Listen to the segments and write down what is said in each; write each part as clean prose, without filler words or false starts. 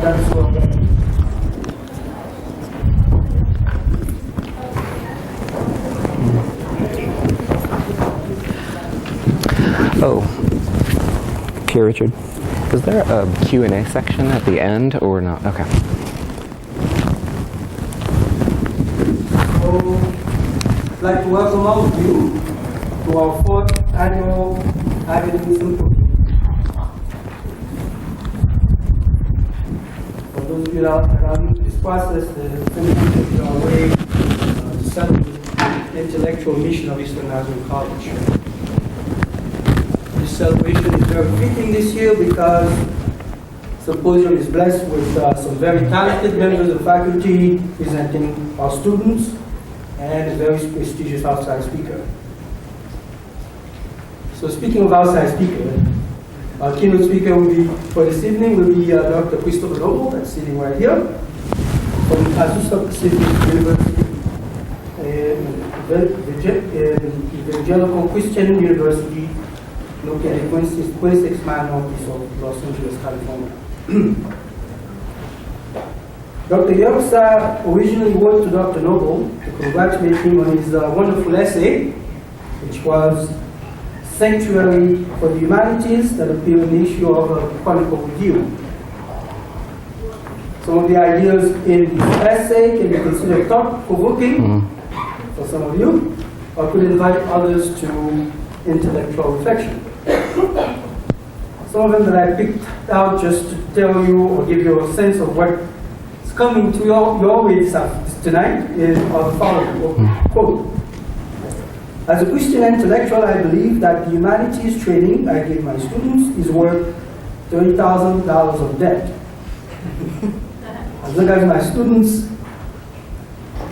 that's what Oh, Pierre Richard, is there a Q&A section at the end or not? Okay. So, I'd like to welcome all of you to our 4th annual academic symposium. For those of you that are new to this process, the symposium is our way to celebrate the intellectual mission of Eastern Nazarene College. This celebration is very fitting this year because Symposium is blessed with some very talented members of faculty presenting our students and a very prestigious outside speaker. So speaking of outside speaker, our keynote speaker for this evening will be Dr. Christopher Noble, that's sitting right here, from Azusa Pacific University, Evangelical Christian University, located 26 miles northeast of Los Angeles, California. Dr. Azusa originally wrote to Dr. Noble to congratulate him on his wonderful essay, which was Sanctuary for the Humanities, that appeared in the issue of Chronicle Review. Some of the ideas in this essay can be considered thought-provoking for some of you, or could invite others to intellectual reflection. Some of them that I picked out just to tell you or give you a sense of what's coming to your way tonight are the following. Quote, as a Christian intellectual, I believe that the humanities training I give my students is worth $30,000 of debt. As long as my students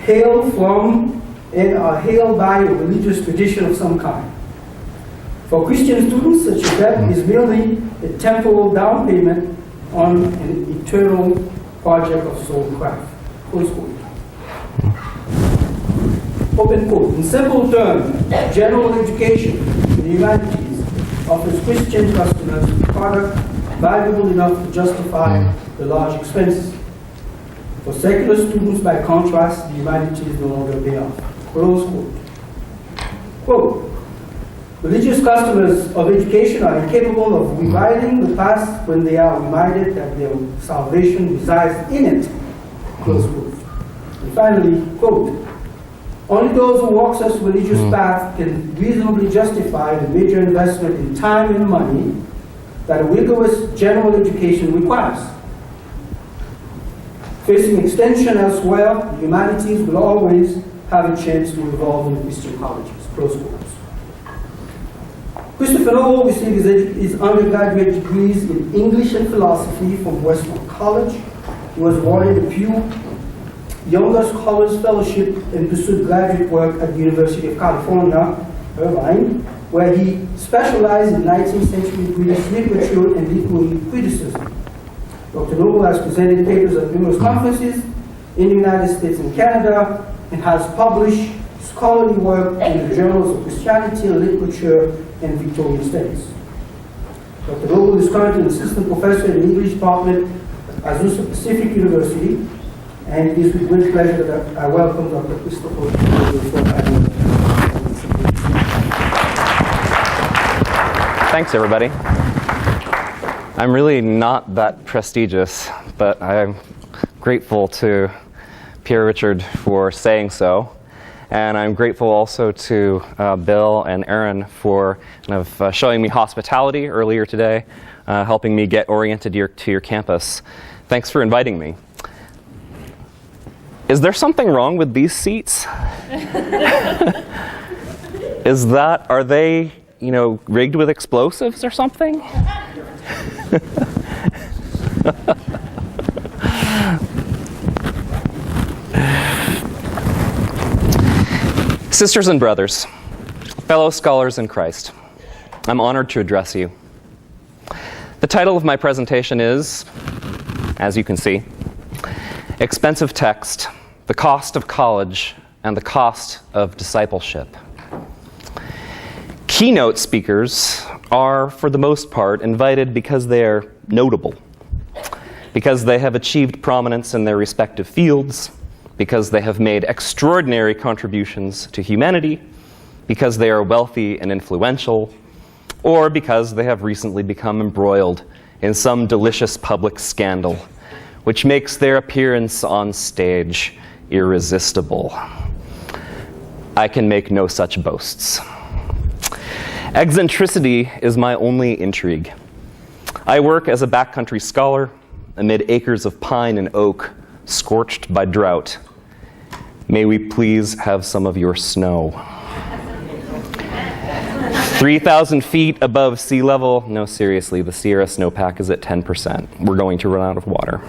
hail from and are hailed by a religious tradition of some kind. For Christian students, such a debt is merely a temporal down payment on an eternal project of soul craft. Close quote. Open quote. In simple terms, general education in the humanities offers Christian customers a product valuable enough to justify the large expenses. For secular students, by contrast, the humanities no longer pay off. Close quote. Quote. Religious customers of education are incapable of rewriting the past when they are reminded that their salvation resides in it. Close quote. And finally, quote, only those who walk such religious path can reasonably justify the major investment in time and money that a rigorous general education requires. Facing extension elsewhere, the humanities will always have a chance to evolve in Christian colleges. Close quotes. Christopher Noble received his undergraduate degrees in English and philosophy from Westwood College. He was awarded a Pew Younger Scholars Fellowship and pursued graduate work at the University of California, Irvine, where he specialized in 19th century British literature and literary criticism. Dr. Noble has presented papers at numerous conferences in the United States and Canada and has published scholarly work in the journals of Christianity, literature, and Victorian studies. Dr. Noble is currently an assistant professor in the English department at Azusa Pacific University, and it is with great pleasure that I welcome Dr. Christopher Noble. Thanks, everybody. I'm really not that prestigious, but I'm grateful to Pierre Richard for saying so. And I'm grateful also to Bill and Aaron for kind of showing me hospitality earlier today, helping me get oriented to your campus. Thanks for inviting me. Is there something wrong with these seats? Are they, rigged with explosives or something? Sisters and brothers, fellow scholars in Christ, I'm honored to address you. The title of my presentation is, as you can see, Expensive Text, the Cost of College and the Cost of Discipleship. Keynote speakers are, for the most part, invited because they are notable. because they have achieved prominence in their respective fields, because they have made extraordinary contributions to humanity, because they are wealthy and influential, or because they have recently become embroiled in some delicious public scandal, which makes their appearance on stage irresistible. I can make no such boasts. Eccentricity is my only intrigue. I work as a backcountry scholar amid acres of pine and oak scorched by drought. May we please have some of your snow? 3,000 feet above sea level? No, seriously, the Sierra snowpack is at 10%. We're going to run out of water.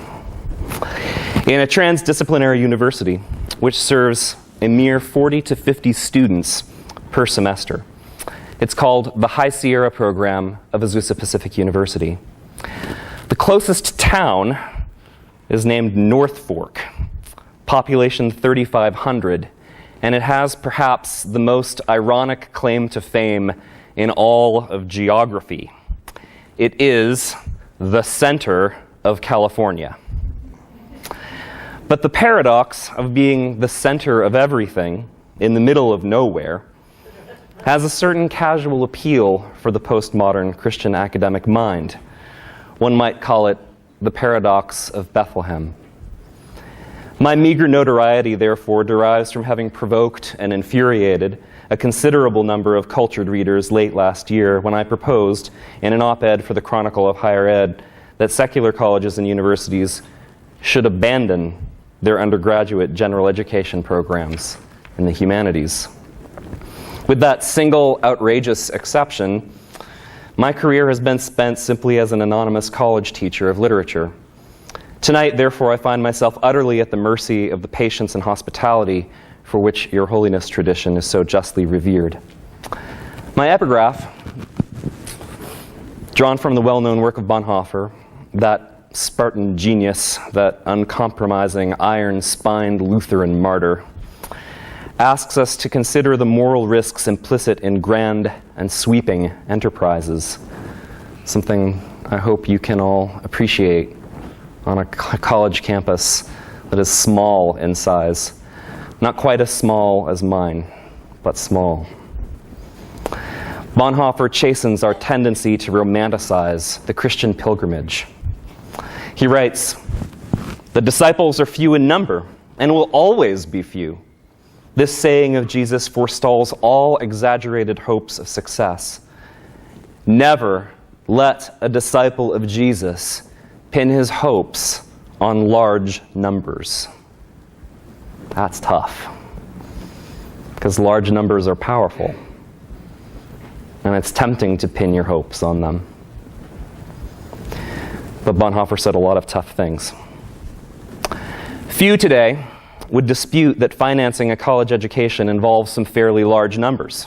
In a transdisciplinary university, which serves a mere 40 to 50 students per semester. It's called the High Sierra program of Azusa Pacific University. The closest town is named North Fork, population 3,500, and it has perhaps the most ironic claim to fame in all of geography. It is the center of California. But the paradox of being the center of everything in the middle of nowhere has a certain casual appeal for the postmodern Christian academic mind. One might call it the paradox of Bethlehem. My meager notoriety, therefore, derives from having provoked and infuriated a considerable number of cultured readers late last year when I proposed, in an op-ed for the Chronicle of Higher Ed, that secular colleges and universities should abandon their undergraduate general education programs in the humanities. With that single outrageous exception, my career has been spent simply as an anonymous college teacher of literature. Tonight, therefore, I find myself utterly at the mercy of the patience and hospitality for which Your Holiness tradition is so justly revered. My epigraph, drawn from the well-known work of Bonhoeffer, that Spartan genius, that uncompromising, iron-spined Lutheran martyr, asks us to consider the moral risks implicit in grand and sweeping enterprises, something I hope you can all appreciate on a college campus that is small in size. Not quite as small as mine, but small. Bonhoeffer chastens our tendency to romanticize the Christian pilgrimage. He writes, "The disciples are few in number and will always be few. This saying of Jesus forestalls all exaggerated hopes of success. Never let a disciple of Jesus pin his hopes on large numbers." That's tough, because large numbers are powerful, and it's tempting to pin your hopes on them. But Bonhoeffer said a lot of tough things. Few today would dispute that financing a college education involves some fairly large numbers.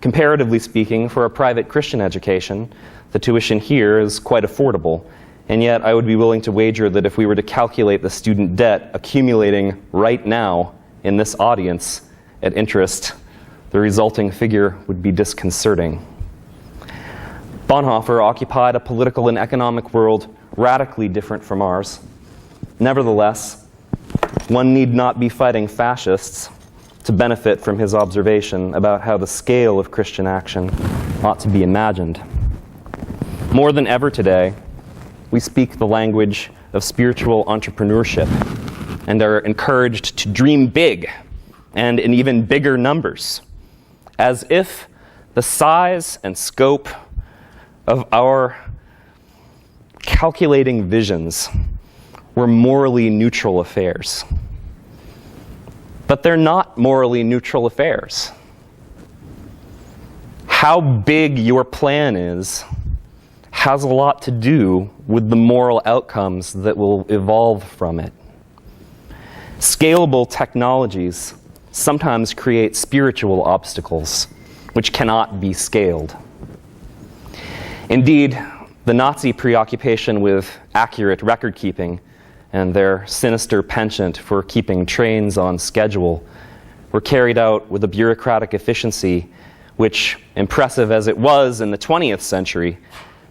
Comparatively speaking, for a private Christian education, the tuition here is quite affordable, and yet I would be willing to wager that if we were to calculate the student debt accumulating right now in this audience at interest, the resulting figure would be disconcerting. Bonhoeffer occupied a political and economic world radically different from ours. Nevertheless, one need not be fighting fascists to benefit from his observation about how the scale of Christian action ought to be imagined. More than ever today, we speak the language of spiritual entrepreneurship and are encouraged to dream big and in even bigger numbers, as if the size and scope of our calculating visions were morally neutral affairs. But they're not morally neutral affairs. How big your plan is has a lot to do with the moral outcomes that will evolve from it. Scalable technologies sometimes create spiritual obstacles which cannot be scaled. Indeed, the Nazi preoccupation with accurate record keeping and their sinister penchant for keeping trains on schedule were carried out with a bureaucratic efficiency which, impressive as it was in the 20th century,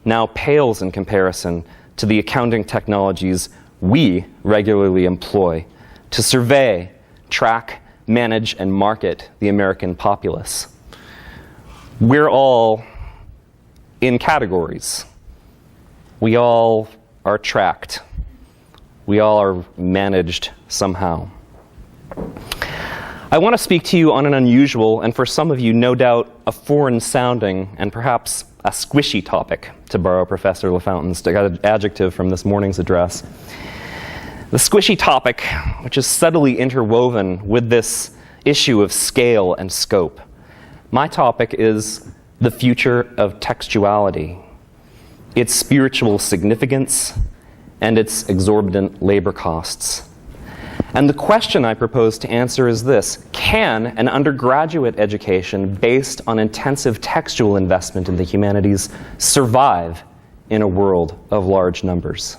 now pales in comparison to the accounting technologies we regularly employ to survey, track, manage, and market the American populace. We're all in categories. We all are tracked. We all are managed somehow. I want to speak to you on an unusual, and for some of you, no doubt, a foreign-sounding and perhaps a squishy topic, to borrow Professor LaFountain's adjective from this morning's address. The squishy topic, which is subtly interwoven with this issue of scale and scope. My topic is the future of textuality, its spiritual significance, and its exorbitant labor costs. And the question I propose to answer is this: can an undergraduate education based on intensive textual investment in the humanities survive in a world of large numbers?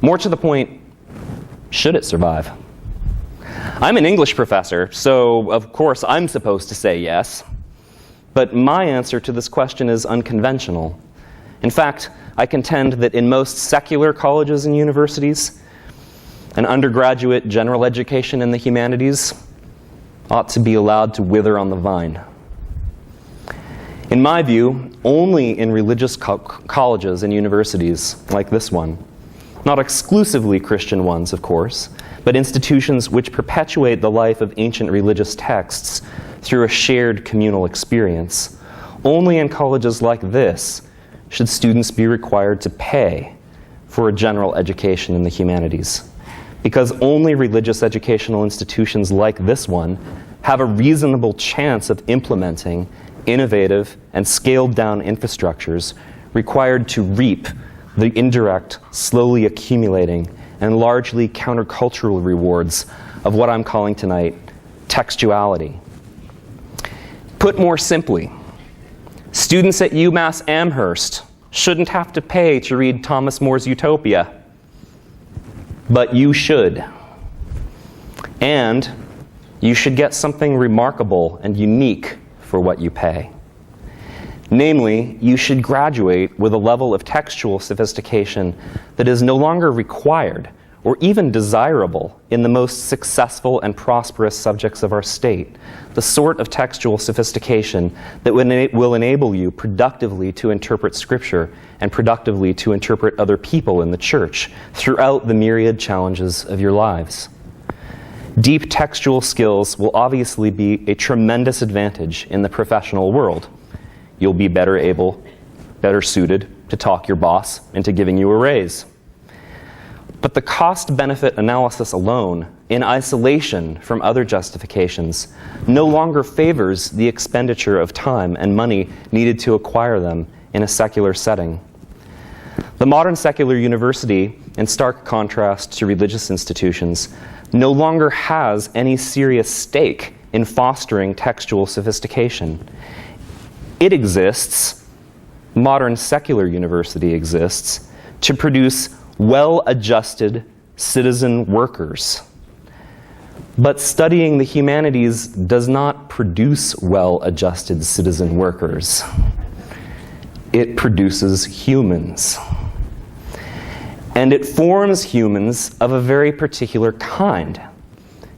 More to the point, should it survive? I'm an English professor, so of course I'm supposed to say yes. But my answer to this question is unconventional. In fact, I contend that in most secular colleges and universities, an undergraduate general education in the humanities ought to be allowed to wither on the vine. In my view, only in religious colleges and universities like this one, not exclusively Christian ones, of course, but institutions which perpetuate the life of ancient religious texts through a shared communal experience, only in colleges like this should students be required to pay for a general education in the humanities. Because only religious educational institutions like this one have a reasonable chance of implementing innovative and scaled-down infrastructures required to reap the indirect, slowly accumulating, and largely countercultural rewards of what I'm calling tonight textuality. Put more simply, students at UMass Amherst shouldn't have to pay to read Thomas More's Utopia. But you should. And you should get something remarkable and unique for what you pay. Namely, you should graduate with a level of textual sophistication that is no longer required or even desirable in the most successful and prosperous subjects of our state, the sort of textual sophistication that will enable you productively to interpret Scripture and productively to interpret other people in the church throughout the myriad challenges of your lives. Deep textual skills will obviously be a tremendous advantage in the professional world. You'll be better suited to talk your boss into giving you a raise. But the cost-benefit analysis alone, in isolation from other justifications, no longer favors the expenditure of time and money needed to acquire them in a secular setting. The modern secular university, in stark contrast to religious institutions, no longer has any serious stake in fostering textual sophistication. It exists, modern secular university exists, to produce well-adjusted citizen workers. But studying the humanities does not produce well-adjusted citizen workers. It produces humans. And it forms humans of a very particular kind.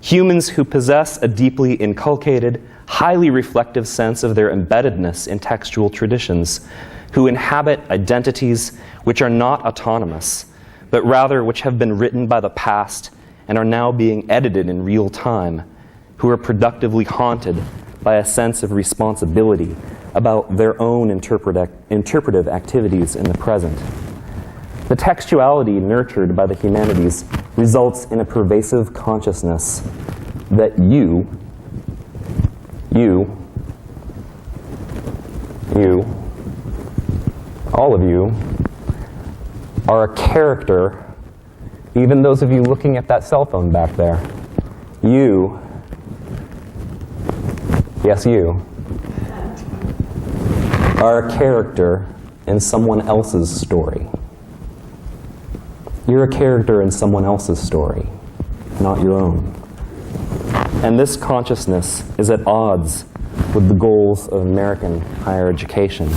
Humans who possess a deeply inculcated, highly reflective sense of their embeddedness in textual traditions, who inhabit identities which are not autonomous, but rather which have been written by the past and are now being edited in real time, who are productively haunted by a sense of responsibility about their own interpretive activities in the present. The textuality nurtured by the humanities results in a pervasive consciousness that you, all of you, are a character, even those of you looking at that cell phone back there. You, yes you, are a character in someone else's story. You're a character in someone else's story, not your own. And this consciousness is at odds with the goals of American higher education.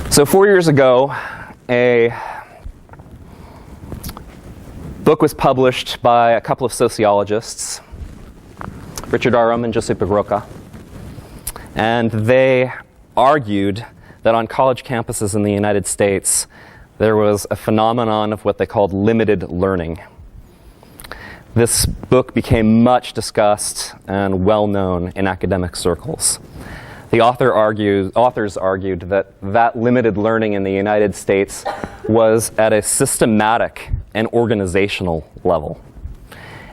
So 4 years ago, a book was published by a couple of sociologists, Richard Arum and Josip Roca, and they argued that on college campuses in the United States, there was a phenomenon of what they called limited learning. This book became much discussed and well known in academic circles. The authors argued that limited learning in the United States was at a systematic and organizational level.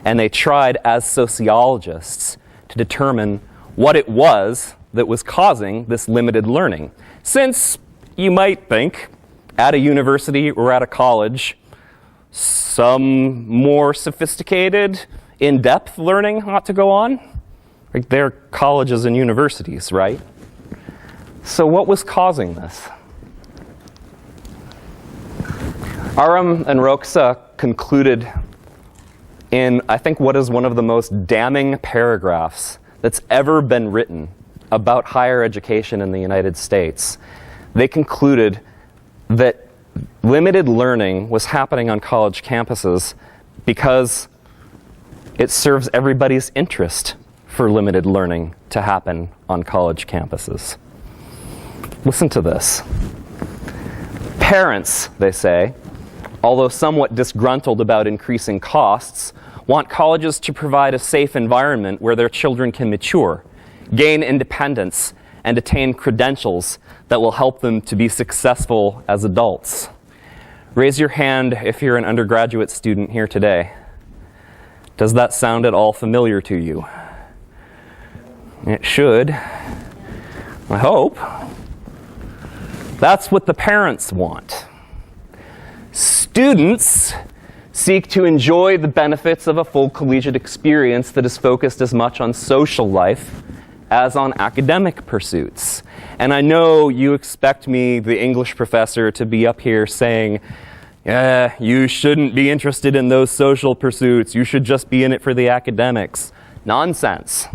And they tried, as sociologists, to determine what it was that was causing this limited learning. Since you might think, at a university or at a college, some more sophisticated, in-depth learning ought to go on. Like, they're colleges and universities, right? So what was causing this? Arum and Roxa concluded in, I think, what is one of the most damning paragraphs that's ever been written about higher education in the United States. They concluded that limited learning was happening on college campuses because it serves everybody's interest for limited learning to happen on college campuses. Listen to this. Parents, they say, although somewhat disgruntled about increasing costs, want colleges to provide a safe environment where their children can mature, gain independence, and attain credentials that will help them to be successful as adults. Raise your hand if you're an undergraduate student here today. Does that sound at all familiar to you? It should. I hope. That's what the parents want. Students seek to enjoy the benefits of a full collegiate experience that is focused as much on social life as on academic pursuits. And I know you expect me, the English professor, to be up here saying, you shouldn't be interested in those social pursuits. You should just be in it for the academics. Nonsense.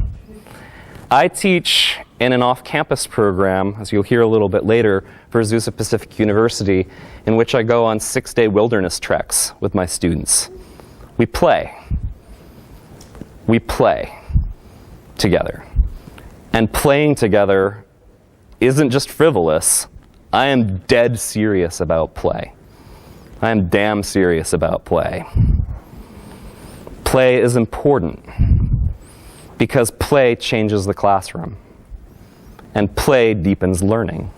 I teach in an off-campus program, as you'll hear a little bit later, for Azusa Pacific University, in which I go on 6-day wilderness treks with my students. We play. We play together. And playing together isn't just frivolous. I am dead serious about play. I am damn serious about play. Play is important because play changes the classroom, and play deepens learning.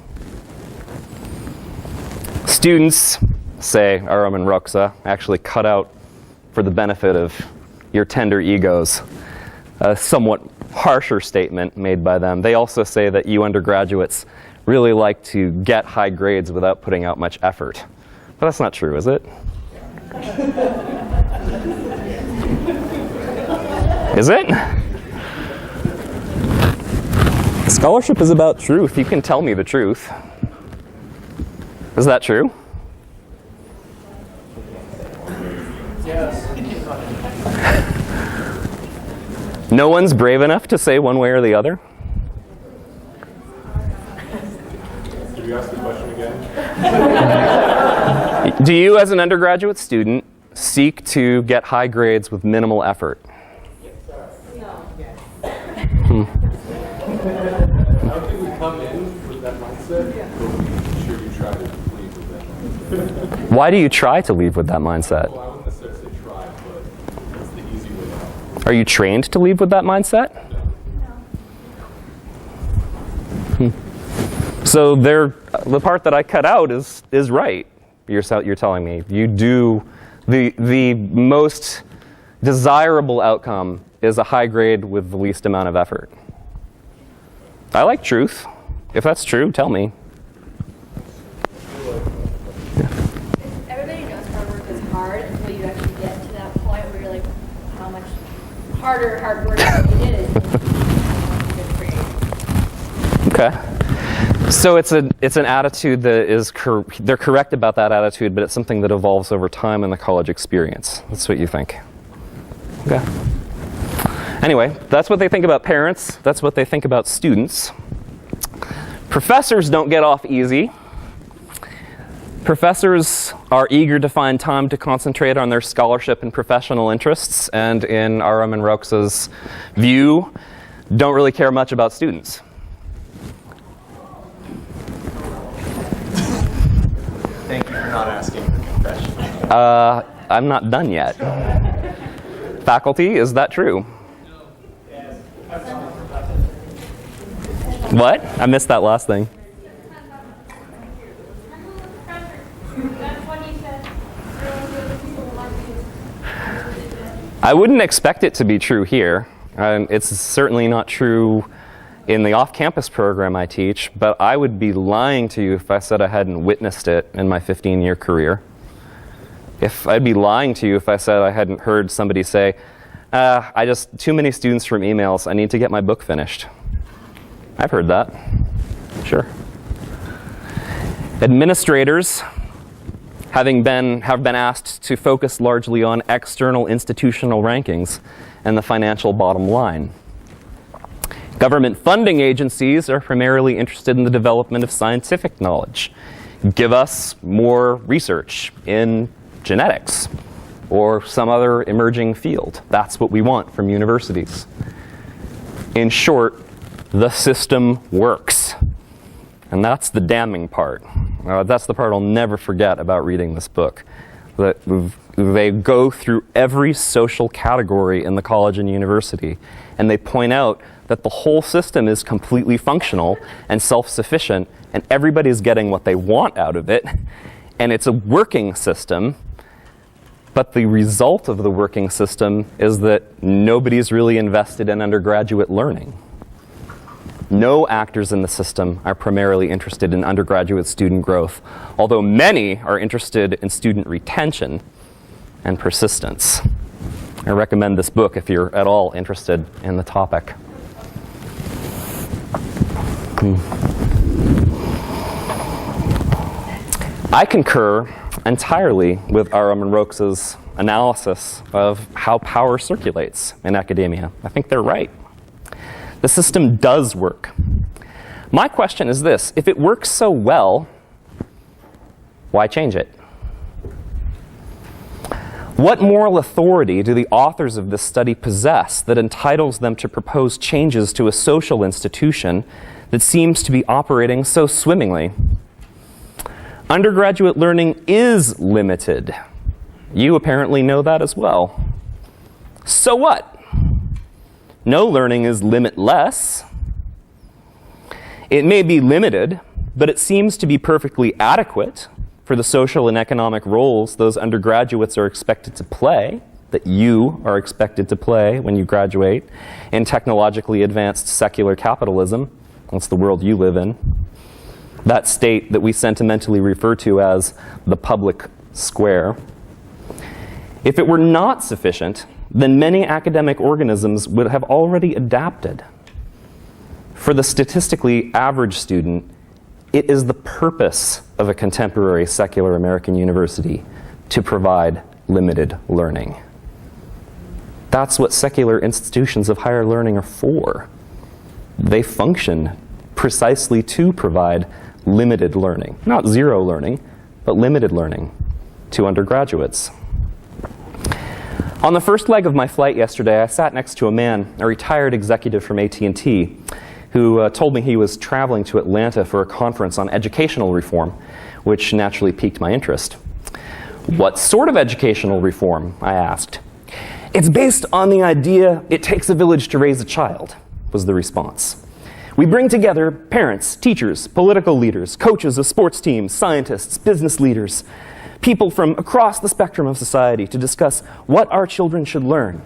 Students, say Arum and Roxa, actually cut out, for the benefit of your tender egos, a somewhat harsher statement made by them. They also say that you undergraduates really like to get high grades without putting out much effort. But that's not true, is it? Is it? Scholarship is about truth. You can tell me the truth. Is that true? Yes. No one's brave enough to say one way or the other? Could you ask the question again? Do you, as an undergraduate student, seek to get high grades with minimal effort? I don't think we come in with that mindset, but we sure do try to leave with that mindset. Why do you try to leave with that mindset? Well, I wouldn't necessarily say try, but it's the easy way out. Are you trained to leave with that mindset? So the part that I cut out is right. You're telling me you do the most desirable outcome is a high grade with the least amount of effort. I like truth. If that's true, tell me. Everybody knows hard work is hard until you actually get to that point where you're like, how much harder hard work it is. Okay. So it's an attitude that is they're correct about that attitude, but it's something that evolves over time in the college experience. That's what you think. Okay. Anyway, that's what they think about parents. That's what they think about students. Professors don't get off easy. Professors are eager to find time to concentrate on their scholarship and professional interests, and in R.M. and Rox's view, don't really care much about students. Thank you for not asking for confession. I'm not done yet. Faculty, is that true? What? I missed that last thing. I wouldn't expect it to be true here. It's certainly not true in the off-campus program I teach, but I would be lying to you if I said I hadn't witnessed it in my 15-year career. I'd be lying to you if I said I hadn't heard somebody say, too many students from emails, I need to get my book finished. I've heard that. Sure. Administrators have been asked to focus largely on external institutional rankings and the financial bottom line. Government funding agencies are primarily interested in the development of scientific knowledge. Give us more research in genetics or some other emerging field. That's what we want from universities. In short, the system works. And that's the damning part. That's the part I'll never forget about reading this book. That they go through every social category in the college and university, and they point out that the whole system is completely functional and self-sufficient, and everybody's getting what they want out of it, and it's a working system, but the result of the working system is that nobody's really invested in undergraduate learning. No actors in the system are primarily interested in undergraduate student growth, although many are interested in student retention and persistence. I recommend this book if you're at all interested in the topic. I concur entirely with R.M. and Rox's analysis of how power circulates in academia. I think they're right. The system does work. My question is this: if it works so well, why change it? What moral authority do the authors of this study possess that entitles them to propose changes to a social institution that seems to be operating so swimmingly? Undergraduate learning is limited. You apparently know that as well. So what? No learning is limitless. It may be limited, but it seems to be perfectly adequate for the social and economic roles those undergraduates are expected to play, that you are expected to play when you graduate, in technologically advanced secular capitalism. That's the world you live in. That state that we sentimentally refer to as the public square. If it were not sufficient, then many academic organisms would have already adapted. For the statistically average student, it is the purpose of a contemporary secular American university to provide limited learning. That's what secular institutions of higher learning are for. They function precisely to provide limited learning. Not zero learning, but limited learning to undergraduates. On the first leg of my flight yesterday, I sat next to a man, a retired executive from AT&T, who told me he was traveling to Atlanta for a conference on educational reform, which naturally piqued my interest. What sort of educational reform? I asked. It's based on the idea it takes a village to raise a child, was the response. We bring together parents, teachers, political leaders, coaches of sports teams, scientists, business leaders, people from across the spectrum of society to discuss what our children should learn.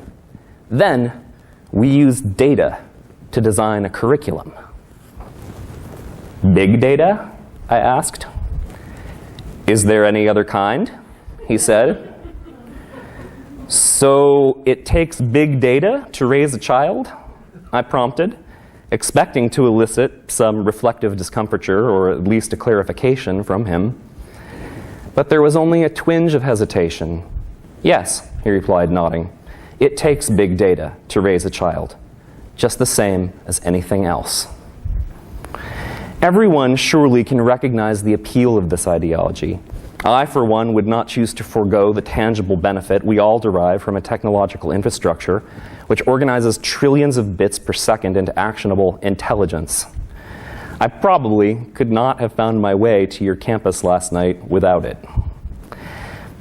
Then we use data to design a curriculum. Big data? I asked. Is there any other kind? He said. So it takes big data to raise a child? I prompted, expecting to elicit some reflective discomfiture or at least a clarification from him. But there was only a twinge of hesitation. Yes, he replied, nodding. It takes big data to raise a child, just the same as anything else. Everyone surely can recognize the appeal of this ideology. I, for one, would not choose to forego the tangible benefit we all derive from a technological infrastructure which organizes trillions of bits per second into actionable intelligence. I probably could not have found my way to your campus last night without it.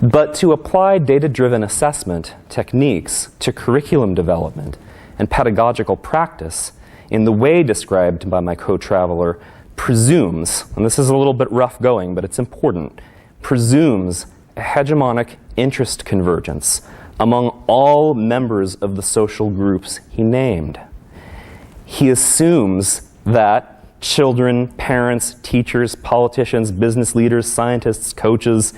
But to apply data-driven assessment techniques to curriculum development and pedagogical practice in the way described by my co-traveler presumes, and this is a little bit rough going, but it's important, presumes a hegemonic interest convergence among all members of the social groups he named. He assumes that children, parents, teachers, politicians, business leaders, scientists, coaches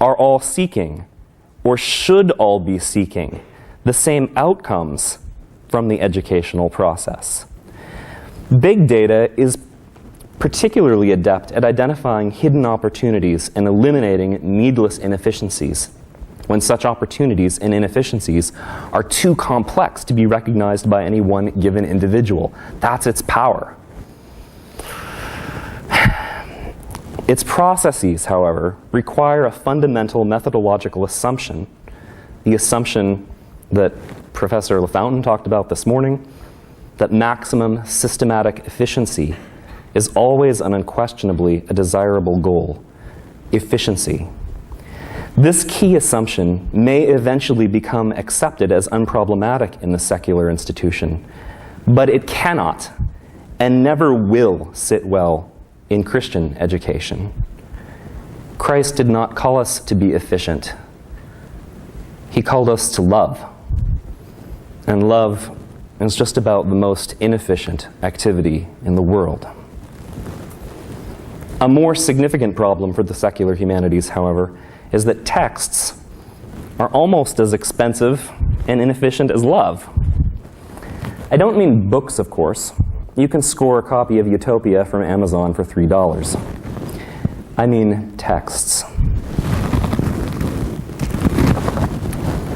are all seeking, or should all be seeking, the same outcomes from the educational process. Big data is particularly adept at identifying hidden opportunities and eliminating needless inefficiencies when such opportunities and inefficiencies are too complex to be recognized by any one given individual. That's its power. Its processes, however, require a fundamental methodological assumption, the assumption that Professor LaFountain talked about this morning, that maximum systematic efficiency is always and unquestionably a desirable goal: efficiency. This key assumption may eventually become accepted as unproblematic in the secular institution, but it cannot and never will sit well in Christian education. Christ did not call us to be efficient. He called us to love. And love is just about the most inefficient activity in the world. A more significant problem for the secular humanities, however, is that texts are almost as expensive and inefficient as love. I don't mean books, of course. You can score a copy of Utopia from Amazon for $3. I mean texts.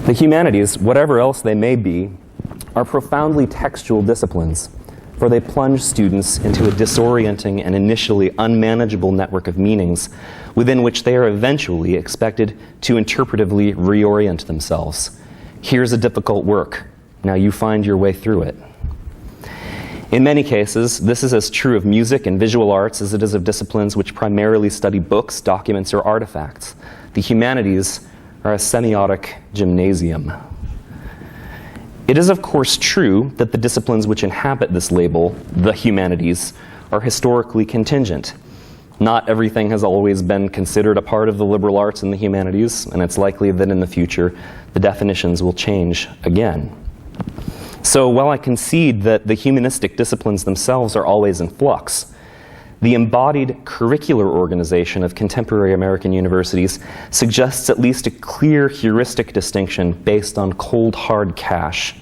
The humanities, whatever else they may be, are profoundly textual disciplines, for they plunge students into a disorienting and initially unmanageable network of meanings within which they are eventually expected to interpretively reorient themselves. Here's a difficult work. Now you find your way through it. In many cases, this is as true of music and visual arts as it is of disciplines which primarily study books, documents, or artifacts. The humanities are a semiotic gymnasium. It is, of course, true that the disciplines which inhabit this label, the humanities, are historically contingent. Not everything has always been considered a part of the liberal arts and the humanities, and it's likely that in the future the definitions will change again. So while I concede that the humanistic disciplines themselves are always in flux, the embodied curricular organization of contemporary American universities suggests at least a clear heuristic distinction based on cold, hard cash.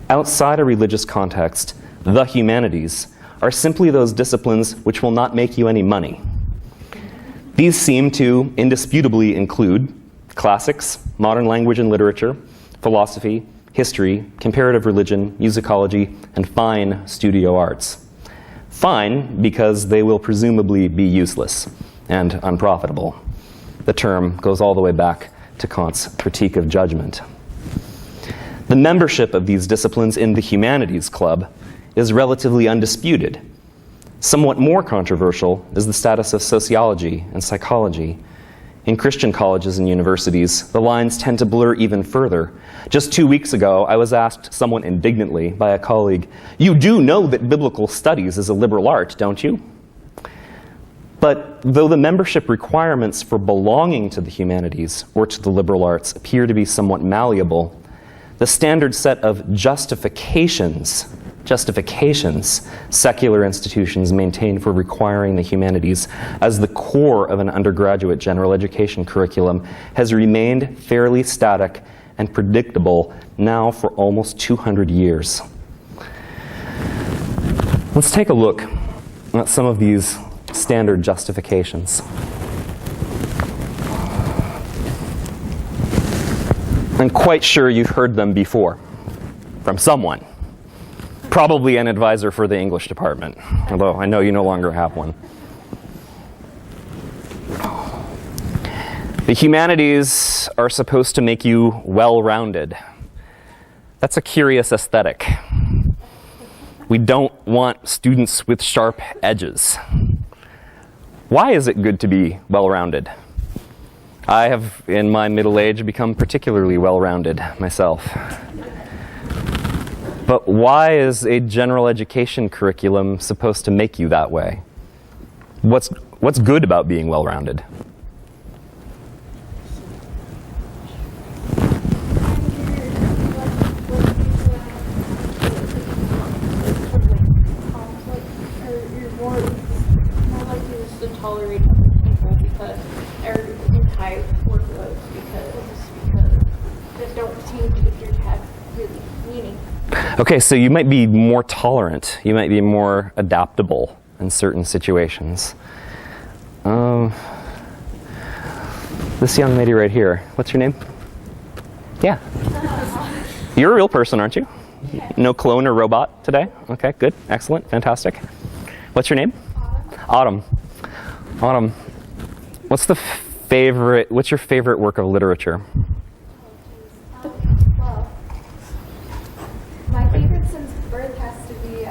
Outside a religious context, the humanities are simply those disciplines which will not make you any money. These seem to indisputably include classics, modern language and literature, philosophy, history, comparative religion, musicology, and fine studio arts. Fine, because they will presumably be useless and unprofitable. The term goes all the way back to Kant's Critique of Judgment. The membership of these disciplines in the Humanities Club is relatively undisputed. Somewhat more controversial is the status of sociology and psychology. In Christian colleges and universities, the lines tend to blur even further. Just 2 weeks ago, I was asked somewhat indignantly by a colleague, "You do know that biblical studies is a liberal art, don't you?" But though the membership requirements for belonging to the humanities or to the liberal arts appear to be somewhat malleable, the standard set of justifications secular institutions maintain for requiring the humanities as the core of an undergraduate general education curriculum has remained fairly static and predictable now for almost 200 years. Let's take a look at some of these standard justifications. I'm quite sure you've heard them before from someone. Probably an advisor for the English department, although I know you no longer have one. The humanities are supposed to make you well-rounded. That's a curious aesthetic. We don't want students with sharp edges. Why is it good to be well-rounded? I have, in my middle age, become particularly well-rounded myself. But why is a general education curriculum supposed to make you that way? What's good about being well-rounded? You're more likely to tolerate other people because in high workloads because they don't seem to have really meaning. Okay, so you might be more tolerant. You might be more adaptable in certain situations. This young lady right here, what's your name? Yeah. You're a real person, aren't you? No clone or robot today? Okay, good, excellent, fantastic. What's your name? Autumn. Autumn, what's your favorite work of literature? Well, my favorite since birth has to be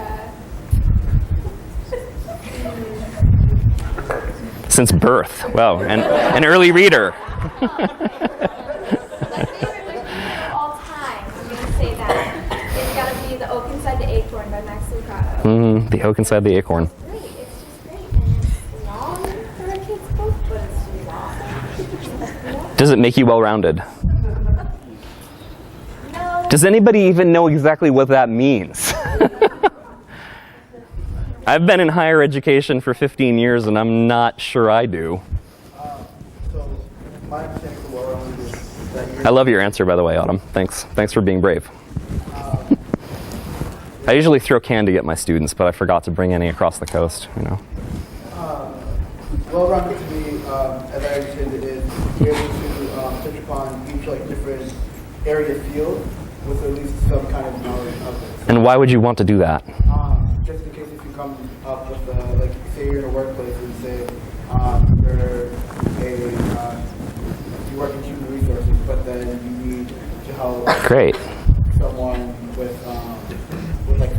Since birth, wow, an early reader. my favorite literature of all time. I'm gonna say that it's gotta be The Oak Inside the Acorn by Max Lucado. The Oak Inside the Acorn. It's great. It's just great, and it's long for a kid's book, but it's just awesome. Does it make you well-rounded? No. Does anybody even know exactly what that means? I've been in higher education for 15 years and I'm not sure I do. So, my understanding of well-rounded is that I love your answer, by the way, Autumn. Thanks for being brave. I usually throw candy at my students, but I forgot to bring any across the coast, you know. well-rounded to me, as I understand it, is be able to touch upon each different area field with at least some kind of knowledge of it. And why would you want to do that? Just in case if you come up with, say you're in a workplace and say you work in human resources, but then you need to help Great. someone with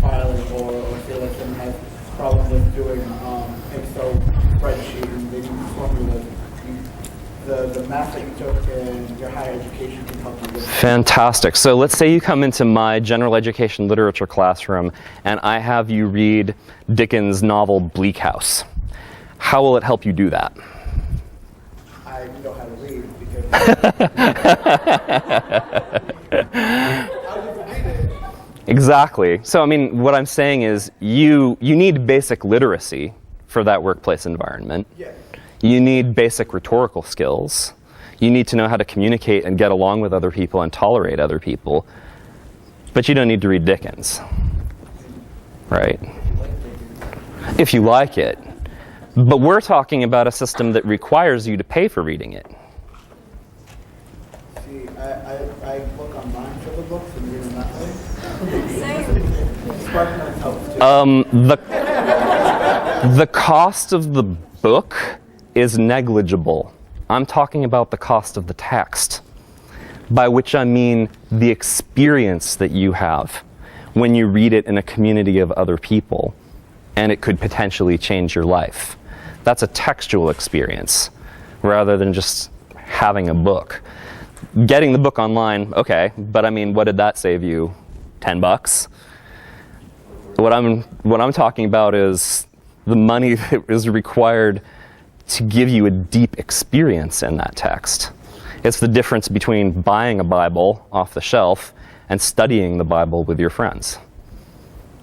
filing or say someone has problems with doing Excel spreadsheet and they need formulas. The math that you took in your higher education can help you with that. Fantastic. So let's say you come into my general education literature classroom and I have you read Dickens' novel Bleak House. How will it help you do that? I know how to read because Exactly. So I mean, what I'm saying is you need basic literacy for that workplace environment. yeah. You need basic rhetorical skills. You need to know how to communicate and get along with other people and tolerate other people. But you don't need to read Dickens, right? If you like it. But we're talking about a system that requires you to pay for reading it. See, I look online for the books and read them that way. Sparknotes helps too. The cost of the book is negligible. I'm talking about the cost of the text, by which I mean the experience that you have when you read it in a community of other people, and it could potentially change your life. That's a textual experience, rather than just having a book. Getting the book online, okay, but I mean, what did that save you? $10? What I'm talking about is the money that is required to give you a deep experience in that text. It's the difference between buying a Bible off the shelf and studying the Bible with your friends.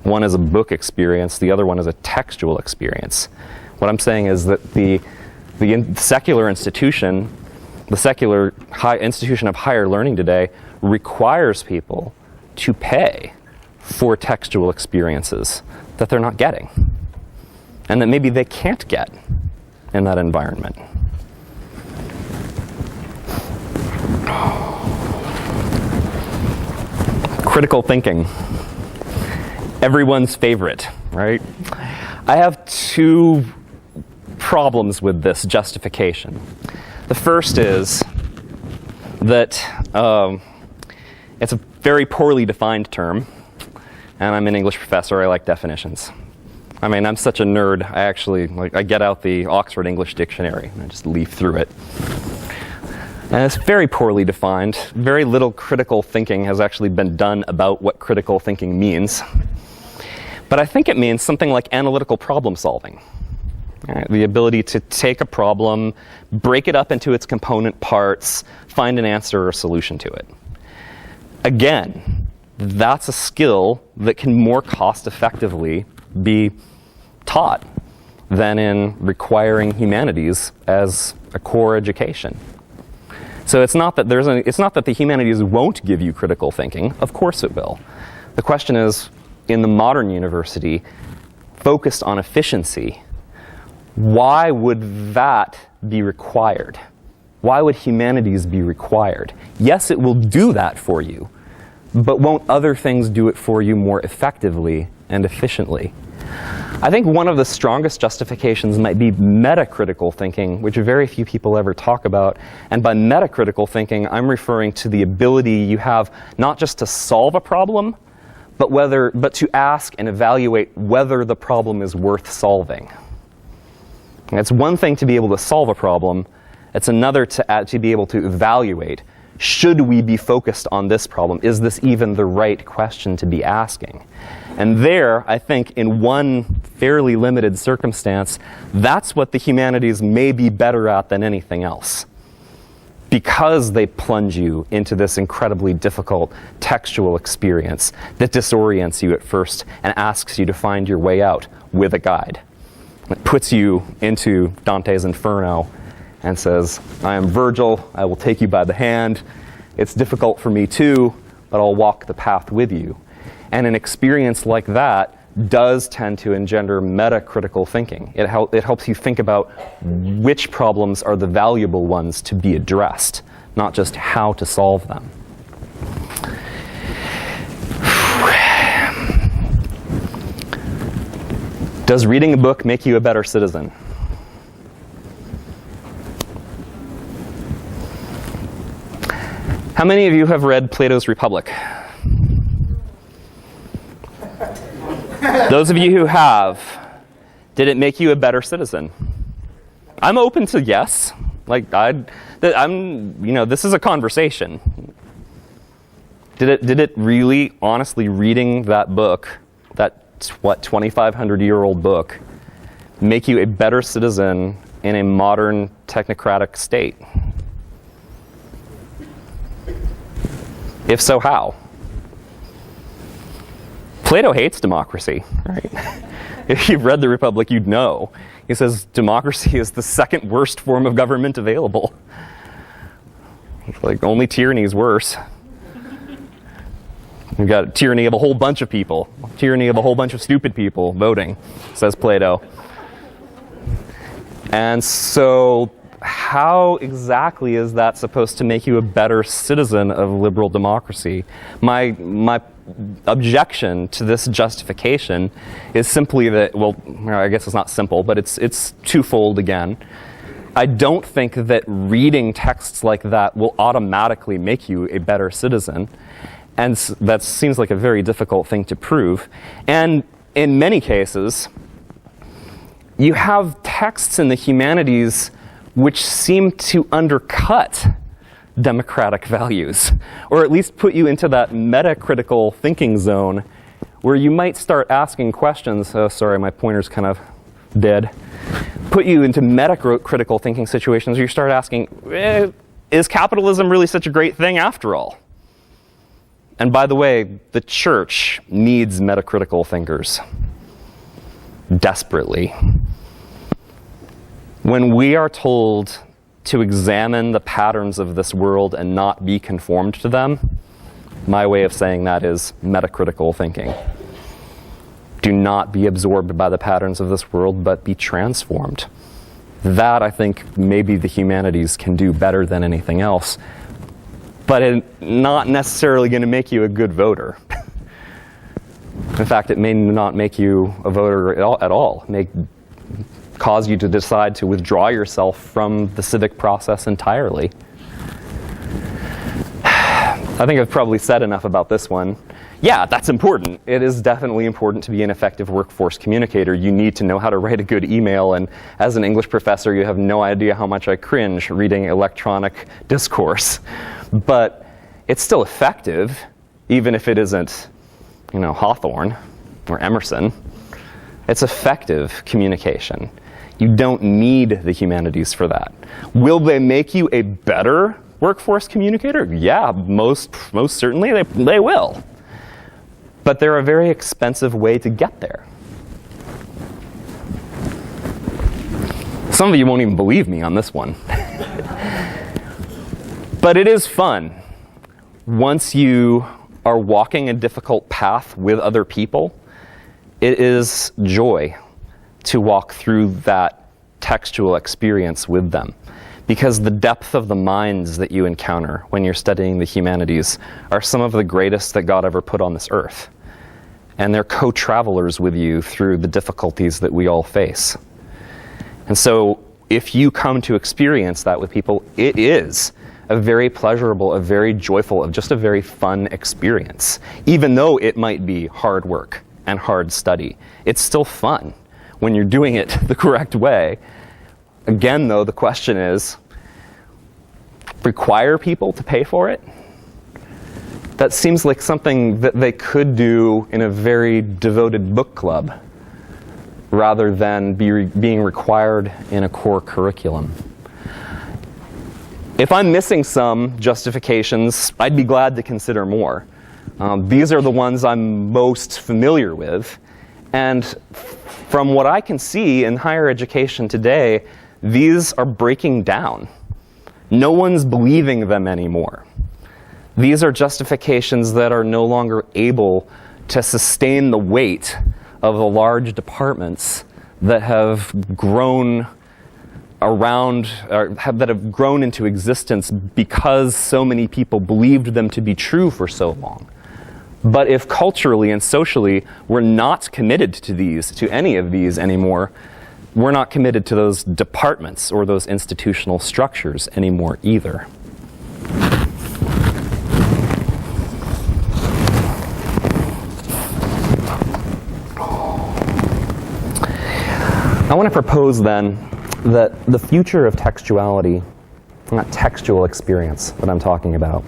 One is a book experience, the other one is a textual experience. What I'm saying is that the secular institution, the secular institution of higher learning today requires people to pay for textual experiences that they're not getting, and that maybe they can't get in that environment. Critical thinking. everyone's favorite, right? I have two problems with this justification. The first is that it's a very poorly defined term, and I'm an English professor. I like definitions. I mean, I'm such a nerd. I get out the Oxford English Dictionary and I just leaf through it. And it's very poorly defined. Very little critical thinking has actually been done about what critical thinking means. But I think it means something like analytical problem solving. Right? The ability to take a problem, break it up into its component parts, find an answer or a solution to it. Again, that's a skill that can more cost effectively be taught than in requiring humanities as a core education. So it's not that the humanities won't give you critical thinking. Of course it will. The question is, in the modern university, focused on efficiency, why would that be required? Why would humanities be required? Yes, it will do that for you, but won't other things do it for you more effectively and efficiently? I think one of the strongest justifications might be metacritical thinking, which very few people ever talk about. And by metacritical thinking, I'm referring to the ability you have not just to solve a problem, but to ask and evaluate whether the problem is worth solving. And it's one thing to be able to solve a problem. It's another to be able to evaluate, should we be focused on this problem? Is this even the right question to be asking? And there, I think, in one fairly limited circumstance, that's what the humanities may be better at than anything else. Because they plunge you into this incredibly difficult textual experience that disorients you at first and asks you to find your way out with a guide. It puts you into Dante's Inferno and says, I am Virgil, I will take you by the hand. It's difficult for me too, but I'll walk the path with you. And an experience like that does tend to engender metacritical thinking. It helps you think about which problems are the valuable ones to be addressed, not just how to solve them. Does reading a book make you a better citizen? How many of you have read Plato's Republic? Those of you who have, did it make you a better citizen? I'm open to yes. This is a conversation. Did it really, honestly, reading that book, that 2,500-year-old book, make you a better citizen in a modern technocratic state? If so, how? Plato hates democracy, right? If you've read the Republic, you'd know. He says democracy is the second worst form of government available. Like, only tyranny is worse. We've got tyranny of a whole bunch of people, tyranny of a whole bunch of stupid people voting, says Plato. And so, how exactly is that supposed to make you a better citizen of liberal democracy? My objection to this justification is simply that, well, I guess it's not simple, but it's twofold again. I don't think that reading texts like that will automatically make you a better citizen. And that seems like a very difficult thing to prove. And in many cases, you have texts in the humanities which seem to undercut democratic values, or at least put you into that metacritical thinking zone where you might start asking questions. Oh, sorry, my pointer's kind of dead. Put you into metacritical thinking situations where you start asking, is capitalism really such a great thing after all? And by the way, the church needs metacritical thinkers desperately. When we are told to examine the patterns of this world and not be conformed to them, my way of saying that is metacritical thinking. Do not be absorbed by the patterns of this world, but be transformed. That, I think, maybe the humanities can do better than anything else, but it's not necessarily going to make you a good voter. In fact, it may not make you a voter at all. It may cause you to decide to withdraw yourself from the civic process entirely. I think I've probably said enough about this one. Yeah, that's important. It is definitely important to be an effective workforce communicator. You need to know how to write a good email, and as an English professor, you have no idea how much I cringe reading electronic discourse. But it's still effective, even if it isn't, Hawthorne or Emerson. It's effective communication. You don't need the humanities for that. Will they make you a better workforce communicator? Yeah, most certainly they will. But they're a very expensive way to get there. Some of you won't even believe me on this one. But it is fun. Once you are walking a difficult path with other people, it is joy to walk through that textual experience with them. Because the depth of the minds that you encounter when you're studying the humanities are some of the greatest that God ever put on this earth. And they're co-travelers with you through the difficulties that we all face. And so if you come to experience that with people, it is a very pleasurable, a very joyful, just a very fun experience. Even though it might be hard work and hard study, it's still fun when you're doing it the correct way. Again, though, the question is, require people to pay for it? That seems like something that they could do in a very devoted book club rather than being required in a core curriculum. If I'm missing some justifications, I'd be glad to consider more. These are the ones I'm most familiar with. And from what I can see in higher education today, these are breaking down. No one's believing them anymore. These are justifications that are no longer able to sustain the weight of the large departments that have grown around, that have grown into existence because so many people believed them to be true for so long. But if culturally and socially we're not committed to any of these anymore, we're not committed to those departments or those institutional structures anymore either. I want to propose then that the future of textuality, not textual experience that I'm talking about,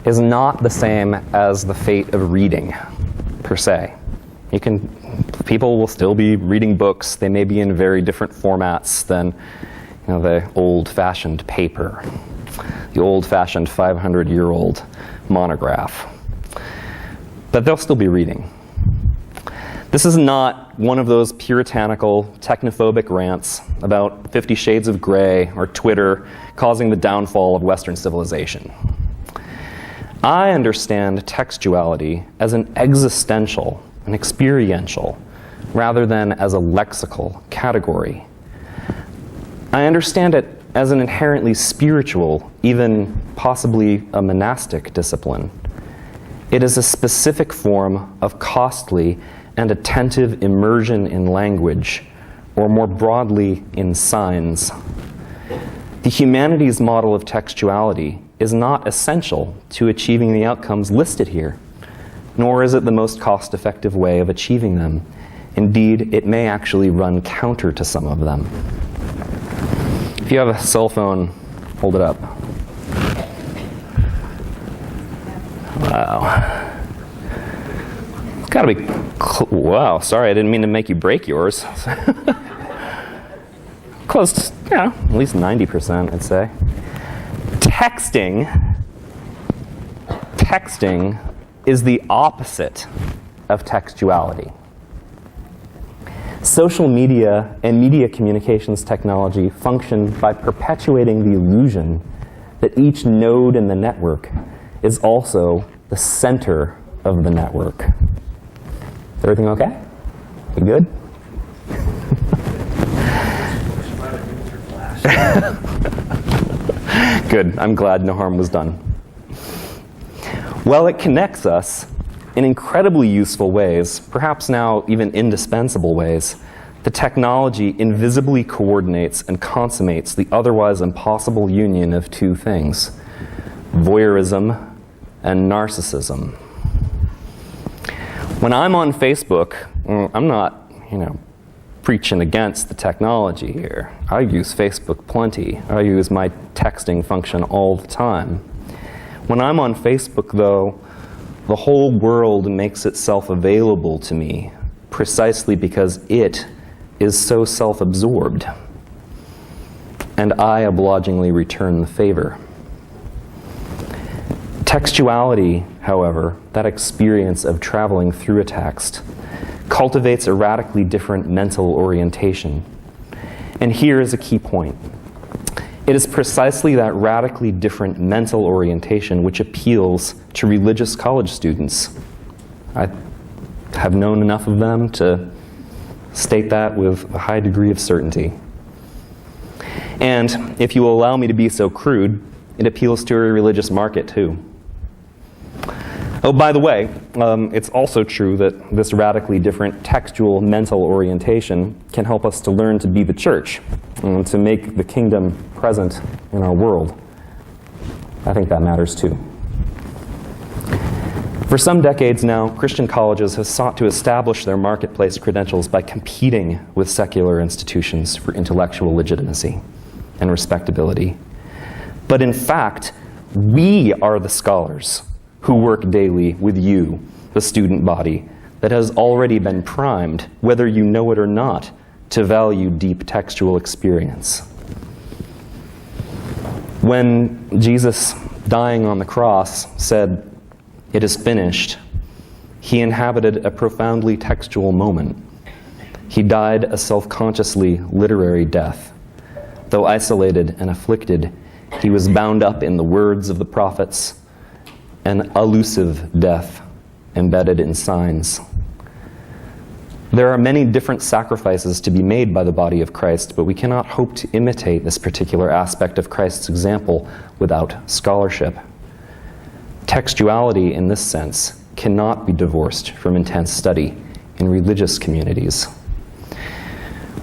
is not the same as the fate of reading, per se. People will still be reading books. They may be in very different formats than the old-fashioned paper, the old-fashioned 500-year-old monograph. But they'll still be reading. This is not one of those puritanical, technophobic rants about 50 Shades of Grey or Twitter causing the downfall of Western civilization. I understand textuality as an existential, an experiential, rather than as a lexical category. I understand it as an inherently spiritual, even possibly a monastic discipline. It is a specific form of costly and attentive immersion in language, or more broadly, in signs. The humanities model of textuality is not essential to achieving the outcomes listed here, nor is it the most cost-effective way of achieving them. Indeed, it may actually run counter to some of them. If you have a cell phone, hold it up. Wow. It's got to be, wow, sorry, I didn't mean to make you break yours. Close to, at least 90%, I'd say. Texting is the opposite of textuality. Social media and media communications technology function by perpetuating the illusion that each node in the network is also the center of the network. Is everything okay? We good? Good. I'm glad no harm was done. Well, it connects us In incredibly useful ways, perhaps now even indispensable ways, the technology invisibly coordinates and consummates the otherwise impossible union of two things: voyeurism and narcissism. When I'm on Facebook, I'm not, preaching against the technology here. I use Facebook plenty. I use my texting function all the time. When I'm on Facebook, though, the whole world makes itself available to me precisely because it is so self-absorbed. And I obligingly return the favor. Textuality, however, that experience of traveling through a text, cultivates a radically different mental orientation. And here is a key point. It is precisely that radically different mental orientation which appeals to religious college students. I have known enough of them to state that with a high degree of certainty. And if you will allow me to be so crude, it appeals to a religious market too. Oh, by the way, it's also true that this radically different textual mental orientation can help us to learn to be the church, and to make the kingdom present in our world. I think that matters too. For some decades now, Christian colleges have sought to establish their marketplace credentials by competing with secular institutions for intellectual legitimacy and respectability. But in fact, we are the scholars who work daily with you, the student body, that has already been primed, whether you know it or not, to value deep textual experience. When Jesus, dying on the cross, said, "It is finished," he inhabited a profoundly textual moment. He died a self-consciously literary death. Though isolated and afflicted, he was bound up in the words of the prophets, an elusive death embedded in signs. There are many different sacrifices to be made by the body of Christ, but we cannot hope to imitate this particular aspect of Christ's example without scholarship. Textuality, in this sense, cannot be divorced from intense study in religious communities.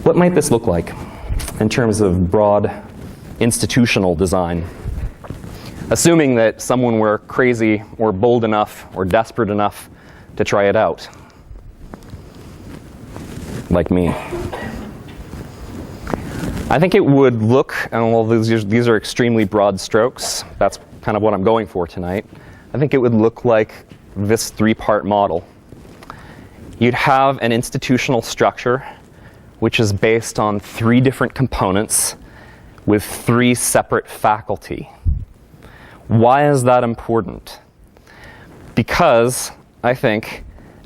What might this look like in terms of broad institutional design? Assuming that someone were crazy or bold enough or desperate enough to try it out. Like me. I think it would look, and well, these are extremely broad strokes. That's kind of what I'm going for tonight. I think it would look like this three-part model. You'd have an institutional structure which is based on three different components with three separate faculty. Why is that important? Because I think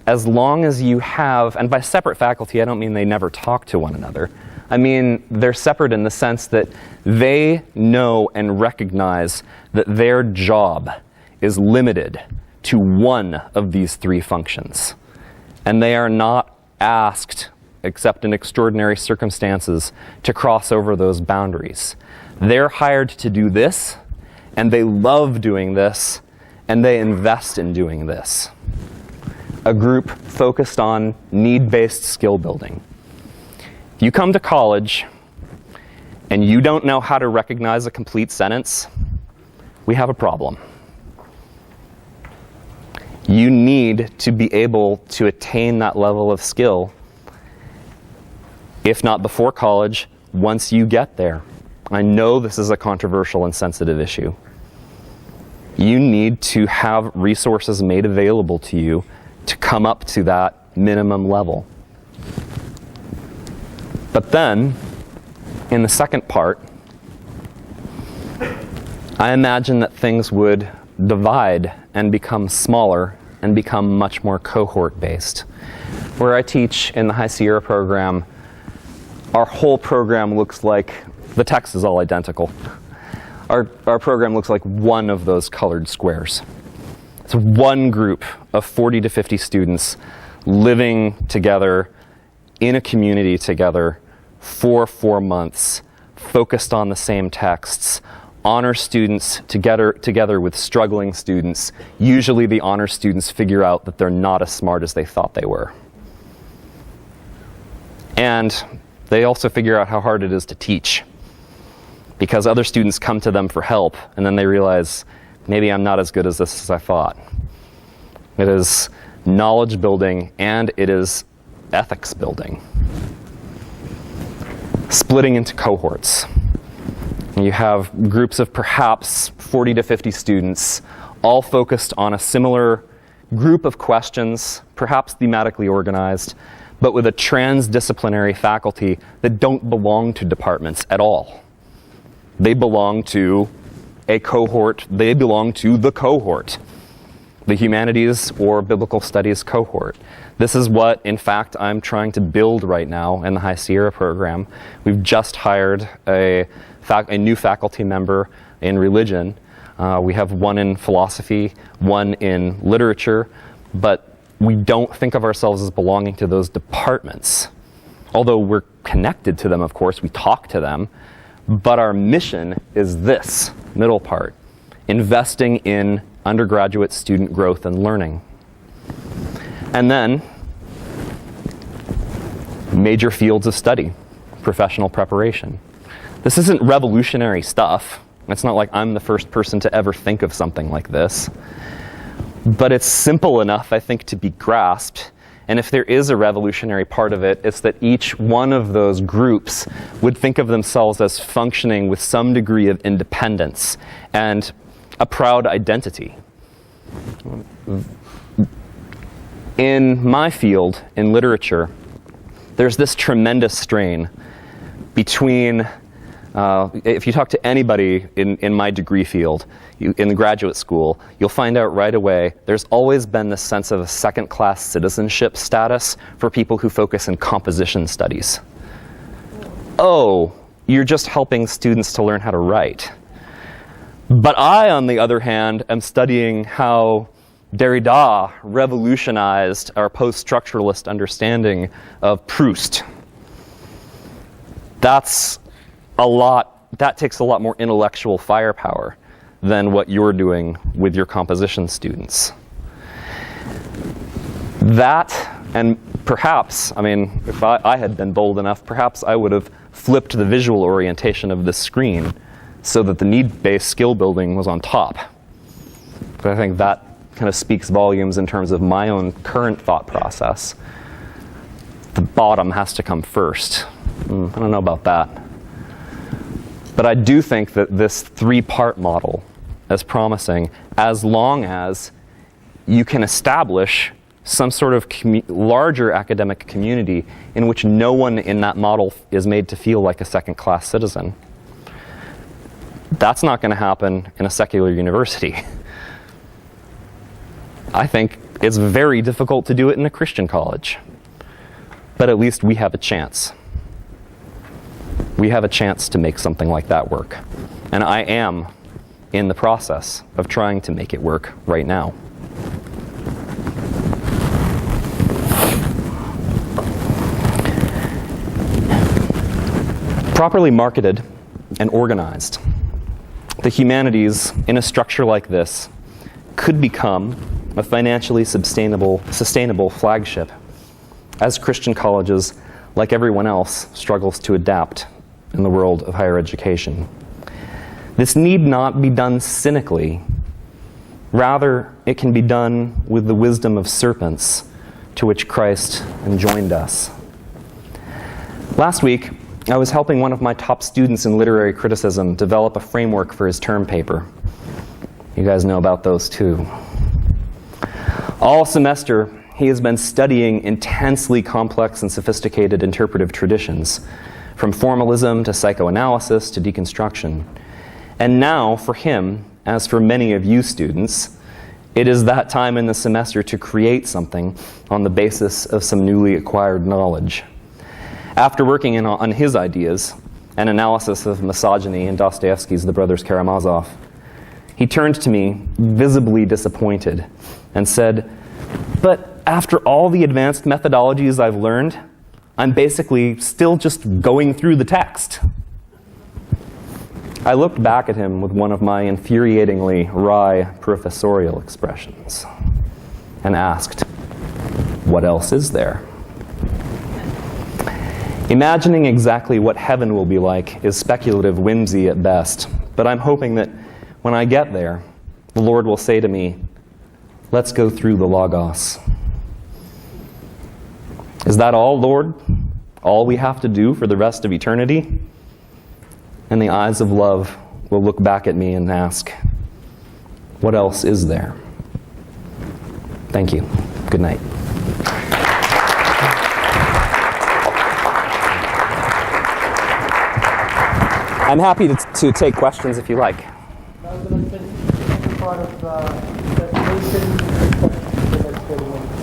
as long as you have, and by separate faculty I don't mean they never talk to one another. I mean they're separate in the sense that they know and recognize that their job is limited to one of these three functions. And they are not asked, except in extraordinary circumstances, to cross over those boundaries. They're hired to do this, and they love doing this, and they invest in doing this. A group focused on need-based skill building. If you come to college and you don't know how to recognize a complete sentence, we have a problem. You need to be able to attain that level of skill, if not before college, once you get there. I know this is a controversial and sensitive issue. You need to have resources made available to you to come up to that minimum level. But then, in the second part, I imagine that things would divide and become smaller and become much more cohort-based. Where I teach in the High Sierra program, our whole program looks like, the text is all identical. Our program looks like one of those colored squares. It's one group of 40 to 50 students living together in a community together for 4 months, focused on the same texts, honor students together with struggling students, usually the honor students figure out that they're not as smart as they thought they were. And they also figure out how hard it is to teach, because other students come to them for help, and then they realize, maybe I'm not as good as this as I thought. It is knowledge building, and it is ethics building. Splitting into cohorts. You have groups of perhaps 40 to 50 students, all focused on a similar group of questions, perhaps thematically organized, but with a transdisciplinary faculty that don't belong to departments at all. They belong to a cohort, they belong to the cohort, the humanities or biblical studies cohort. This is what, in fact, I'm trying to build right now in the High Sierra program. We've just hired a new faculty member in religion. We have one in philosophy, one in literature, but we don't think of ourselves as belonging to those departments. Although we're connected to them, of course, we talk to them, but our mission is this middle part, investing in undergraduate student growth and learning. And then, major fields of study, professional preparation. This isn't revolutionary stuff. It's not like I'm the first person to ever think of something like this. But it's simple enough, I think, to be grasped. And if there is a revolutionary part of it, it's that each one of those groups would think of themselves as functioning with some degree of independence and a proud identity. In my field, in literature, there's this tremendous strain between, if you talk to anybody in my degree field, in the graduate school, you'll find out right away there's always been this sense of a second-class citizenship status for people who focus in composition studies. Oh, you're just helping students to learn how to write. But I, on the other hand, am studying how Derrida revolutionized our post-structuralist understanding of Proust. That takes a lot more intellectual firepower than what you're doing with your composition students. That, and perhaps, I mean, if I had been bold enough, perhaps I would have flipped the visual orientation of this screen so that the need-based skill building was on top. But I think that kind of speaks volumes in terms of my own current thought process. The bottom has to come first. I don't know about that. But I do think that this three-part model is promising, as long as you can establish some sort of larger academic community in which no one in that model is made to feel like a second-class citizen. That's not going to happen in a secular university. I think it's very difficult to do it in a Christian college. But at least we have a chance. We have a chance to make something like that work. And I am in the process of trying to make it work right now. Properly marketed and organized, the humanities in a structure like this could become a financially sustainable flagship as Christian colleges, like everyone else, struggles to adapt in the world of higher education. This need not be done cynically. Rather, it can be done with the wisdom of serpents to which Christ enjoined us. Last week, I was helping one of my top students in literary criticism develop a framework for his term paper. You guys know about those too. All semester, he has been studying intensely complex and sophisticated interpretive traditions, from formalism to psychoanalysis to deconstruction. And now, for him, as for many of you students, it is that time in the semester to create something on the basis of some newly acquired knowledge. After working on his ideas, an analysis of misogyny in Dostoevsky's The Brothers Karamazov, he turned to me, visibly disappointed, and said, "But after all the advanced methodologies I've learned, I'm basically still just going through the text." I looked back at him with one of my infuriatingly wry professorial expressions and asked, "What else is there?" Imagining exactly what heaven will be like is speculative whimsy at best, but I'm hoping that when I get there, the Lord will say to me, "Let's go through the Logos." Is that all, Lord? All we have to do for the rest of eternity? And the eyes of love will look back at me and ask, "What else is there?" Thank you. Good night. I'm happy to take questions if you like. Now we're going to finish the second part of the presentation. Questions for the next 30 minutes.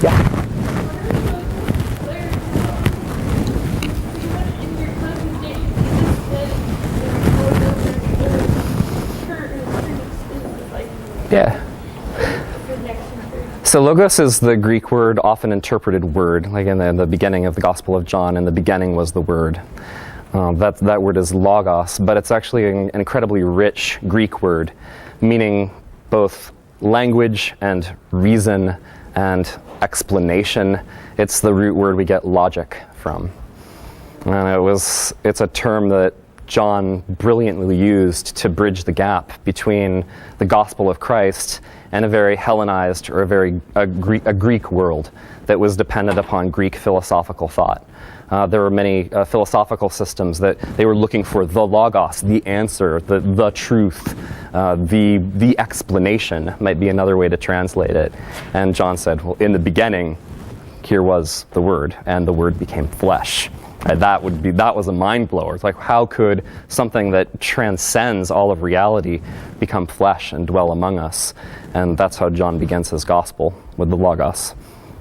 Yeah. In your closing statement, you just said is like Yeah. the next chapter. So logos is the Greek word, often interpreted word. Like in the beginning of the Gospel of John, in the beginning was the Word. That word is logos, but it's actually an incredibly rich Greek word, meaning both language and reason and explanation. It's the root word we get logic from. And it's a term that John brilliantly used to bridge the gap between the gospel of Christ and a very Hellenized or a Greek world that was dependent upon Greek philosophical thought. There were many philosophical systems that they were looking for the logos, the answer, the truth, the explanation might be another way to translate it. And John said, well, in the beginning, here was the Word, and the Word became flesh. That was a mind blower. It's like, how could something that transcends all of reality become flesh and dwell among us? And that's how John begins his gospel, with the Logos.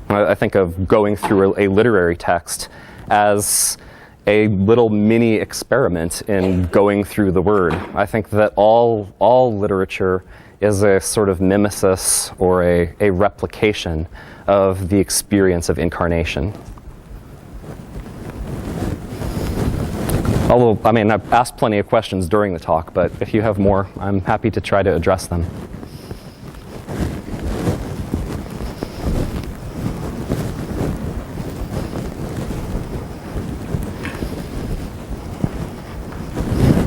I think of going through a literary text as a little mini experiment in going through the Word. I think that all literature is a sort of mimesis or a replication of the experience of incarnation. Although, I mean, I've asked plenty of questions during the talk, but if you have more, I'm happy to try to address them.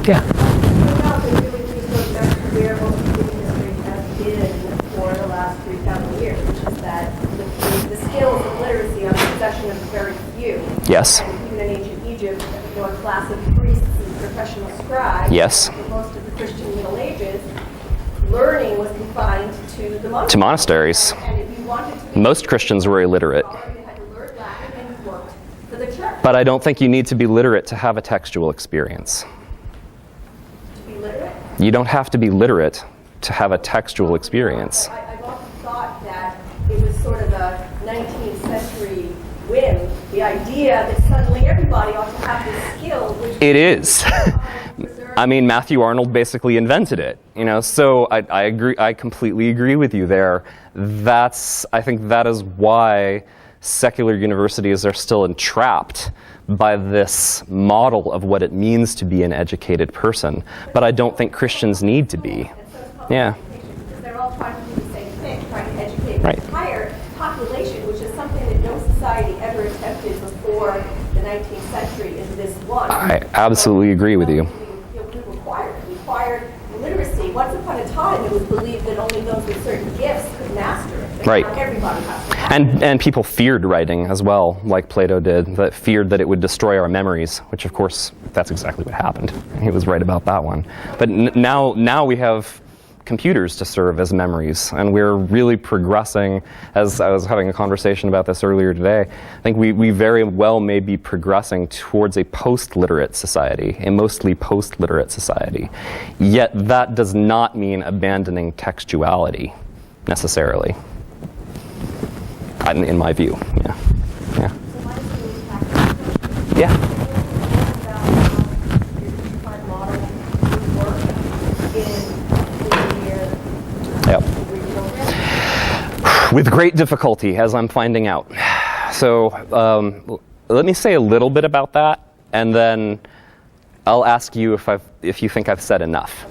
Yeah. Really goes back to where most of history has been for the last 3,000 years, which is that the skills of literacy are the possession of very few. Yes. And even in ancient Egypt, there were a class of priests and professional scribes. Yes. In most of the Christian Middle Ages, learning was confined to the monasteries. To monasteries. And if you wanted to be Most Christians were illiterate. you had to learn Latin and you worked for the church. But I don't think you need to be literate to have a textual experience. To be literate. You don't have to be literate to have a textual experience. I've often thought that it was sort of a 19th century whim, the idea that suddenly everybody ought to have this skill, which It is. I mean, Matthew Arnold basically invented it, so I agree. I completely agree with you there. I think that is why secular universities are still entrapped by this model of what it means to be an educated person. But I don't think Christians need to be. Yeah. because they're all trying to do the same thing, trying to educate Right. the entire population, which is something that no society ever attempted before the 19th century in this one. I absolutely agree with you. We required literacy. Once upon a time, it was believed that only those with certain gifts could master it. But Right. now everybody has to master it. And people feared writing as well, like Plato did, that feared that it would destroy our memories, which of course, that's exactly what happened. He was right about that one. But now we have computers to serve as memories, and we're really progressing. As I was having a conversation about this earlier today, I think we very well may be progressing towards a post-literate society, a mostly post-literate society. Yet that does not mean abandoning textuality, necessarily, in my view. Yeah. Yeah. So my school is practicing. Yeah. About how your different model would work in the Yep. program. With great difficulty, as I'm finding out. So let me say a little bit about that, and then I'll ask you if you think I've said enough.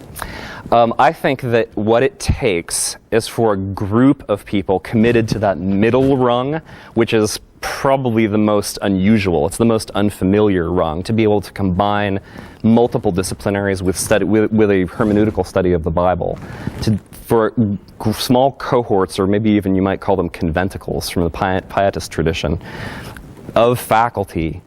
I think that what it takes is for a group of people committed to that middle rung, which is probably the most unusual, it's the most unfamiliar rung, to be able to combine multiple disciplinaries with a hermeneutical study of the Bible. For small cohorts, or maybe even you might call them conventicles from the Pietist tradition, of faculty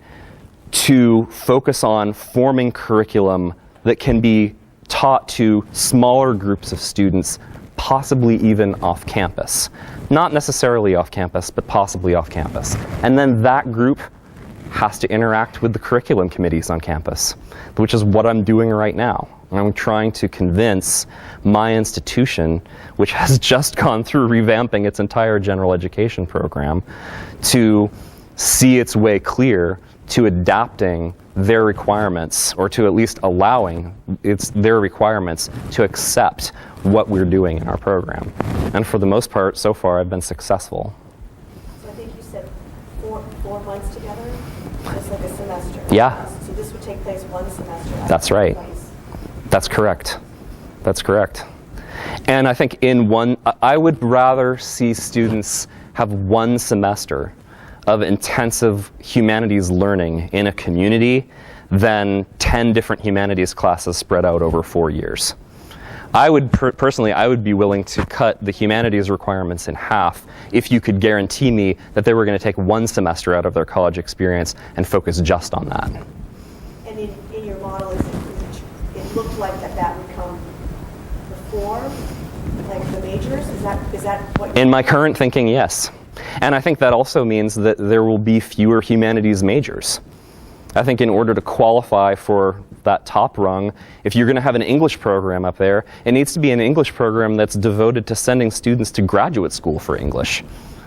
to focus on forming curriculum that can be taught to smaller groups of students, possibly even off campus. Not necessarily off campus, but possibly off campus. And then that group has to interact with the curriculum committees on campus, which is what I'm doing right now. I'm trying to convince my institution, which has just gone through revamping its entire general education program, to see its way clear to adapting their requirements, or to at least allowing their requirements to accept what we're doing in our program. And for the most part, so far, I've been successful. So I think you said four months together, just like a semester. Yeah. So this would take place one semester. That's right. That's correct. That's correct. And I think I would rather see students have one semester of intensive humanities learning in a community than 10 different humanities classes spread out over 4 years. I would personally, I would be willing to cut the humanities requirements in half if you could guarantee me that they were going to take one semester out of their college experience and focus just on that. And in your model, it looked like that would come before, like the majors? Is that what? In my current thinking, yes. And I think that also means that there will be fewer humanities majors. I think in order to qualify for that top rung, if you're going to have an English program up there, it needs to be an English program that's devoted to sending students to graduate school for English.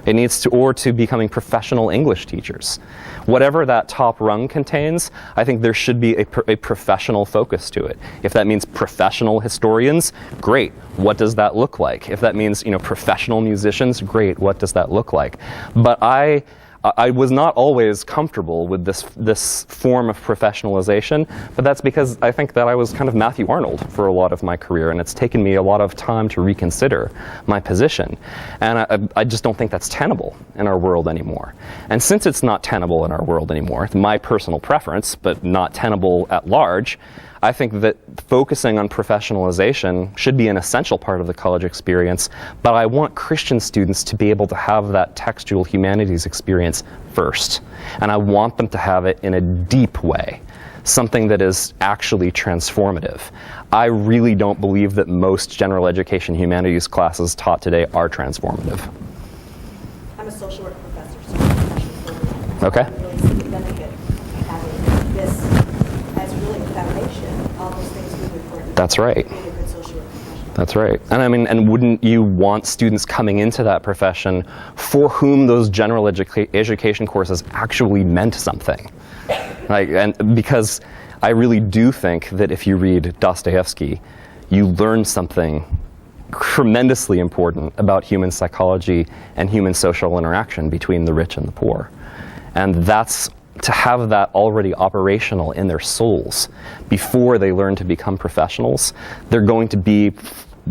It needs to, or to becoming professional English teachers. Whatever that top rung contains, I think there should be a professional focus to it. If that means professional historians, great. What does that look like? If that means, professional musicians, great. What does that look like? But I was not always comfortable with this form of professionalization, but that's because I think that I was kind of Matthew Arnold for a lot of my career, and it's taken me a lot of time to reconsider my position. And I just don't think that's tenable in our world anymore. And since it's not tenable in our world anymore, my personal preference, but not tenable at large, I think that focusing on professionalization should be an essential part of the college experience, but I want Christian students to be able to have that textual humanities experience first. And I want them to have it in a deep way, something that is actually transformative. I really don't believe that most general education humanities classes taught today are transformative. I'm a social work professor, so I'm Okay. I really see the benefit of having this as really a foundation. All those things we would work. That's right. Being a good social work professional. That's right. And I mean, and wouldn't you want students coming into that profession for whom those general education courses actually meant something? And because I really do think that if you read Dostoevsky, you learn something tremendously important about human psychology and human social interaction between the rich and the poor. And that's to have that already operational in their souls before they learn to become professionals. They're going to be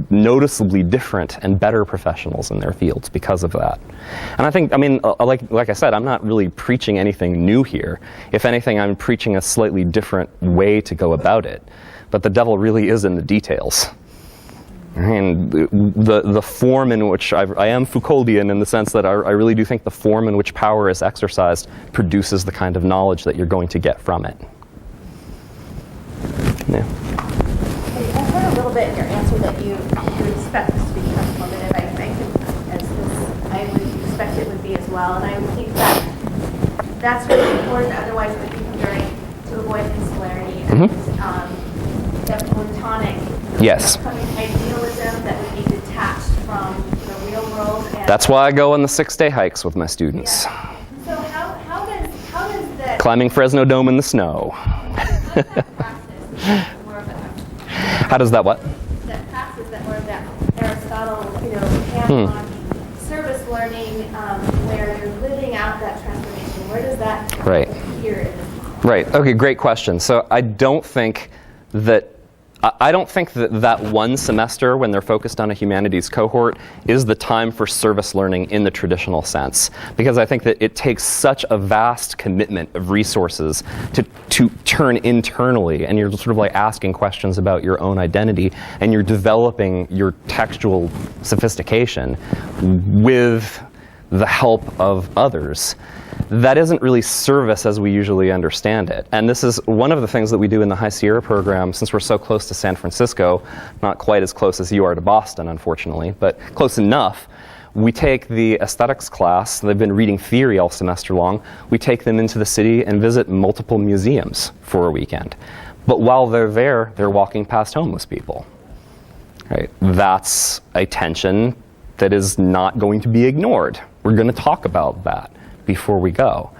noticeably different and better professionals in their fields because of that. And I think, like I said, I'm not really preaching anything new here. If anything, I'm preaching a slightly different way to go about it. But the devil really is in the details. And the form in which I am Foucauldian in the sense that I really do think the form in which power is exercised produces the kind of knowledge that you're going to get from it. Yeah. I heard a little bit in your answer that you expect this to be transformative. I think I would expect it would be as well, and I would think that that's really important. Otherwise, it would become to avoid insularity and the platonic. Yes. Idealism that would be detached from the real world. And That's why I go on the 6-day hikes with my students. Yeah. So how does that Climbing Fresno Dome in the snow. How does that what? That practice, that more of that Aristotle, hands-on service learning, where you're living out that transformation? Where does that appear in this model? Right. Okay, great question. So I don't think that that one semester when they're focused on a humanities cohort is the time for service learning in the traditional sense, because I think that it takes such a vast commitment of resources to turn internally, and you're sort of like asking questions about your own identity, and you're developing your textual sophistication with the help of others. That isn't really service as we usually understand it. And this is one of the things that we do in the High Sierra program, since we're so close to San Francisco, not quite as close as you are to Boston, unfortunately, but close enough. We take the aesthetics class, they've been reading theory all semester long, we take them into the city and visit multiple museums for a weekend. But while they're there, they're walking past homeless people. Right? That's a tension that is not going to be ignored. We're going to talk about that before we go.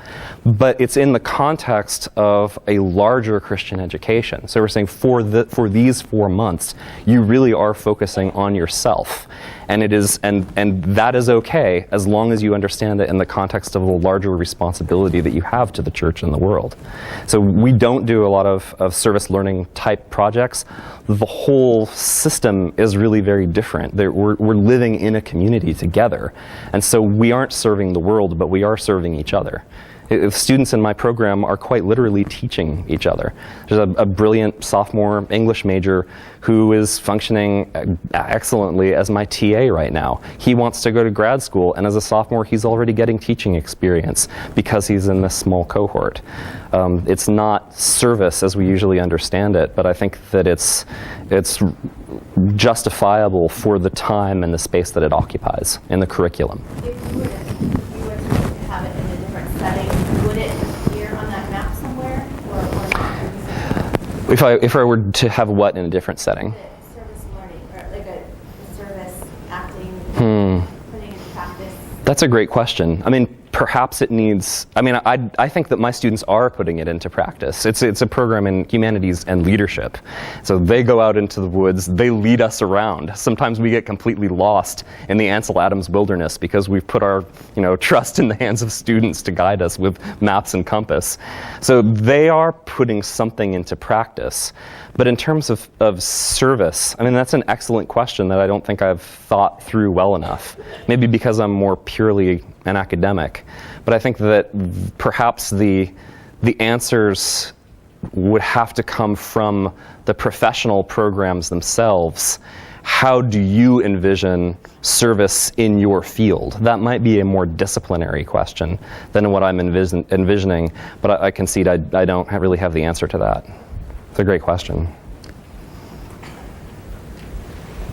But it's in the context of a larger Christian education. So we're saying for these 4 months, you really are focusing on yourself. And it is, and that is okay as long as you understand it in the context of a larger responsibility that you have to the church and the world. So we don't do a lot of service learning type projects. The whole system is really very different. We're living in a community together. And so we aren't serving the world, but we are serving each other. Students in my program are quite literally teaching each other. There's a brilliant sophomore English major who is functioning excellently as my TA right now. He wants to go to grad school, and as a sophomore, he's already getting teaching experience because he's in this small cohort. It's not service as we usually understand it, but I think that it's justifiable for the time and the space that it occupies in the curriculum. If you were to have it in a different setting, would it appear on that map somewhere, or not? If I were to have what in a different setting? Service learning, or like a service acting, putting into practice. That's a great question. I mean, perhaps it needs, I think that my students are putting it into practice. It's a program in humanities and leadership. So they go out into the woods, they lead us around. Sometimes we get completely lost in the Ansel Adams wilderness because we've put our trust in the hands of students to guide us with maps and compass. So they are putting something into practice. But in terms of service, that's an excellent question that I don't think I've thought through well enough. Maybe because I'm more purely an academic. But I think that perhaps the answers would have to come from the professional programs themselves. How do you envision service in your field? That might be a more disciplinary question than what I'm envisioning, but I concede I don't really have the answer to that. It's a great question.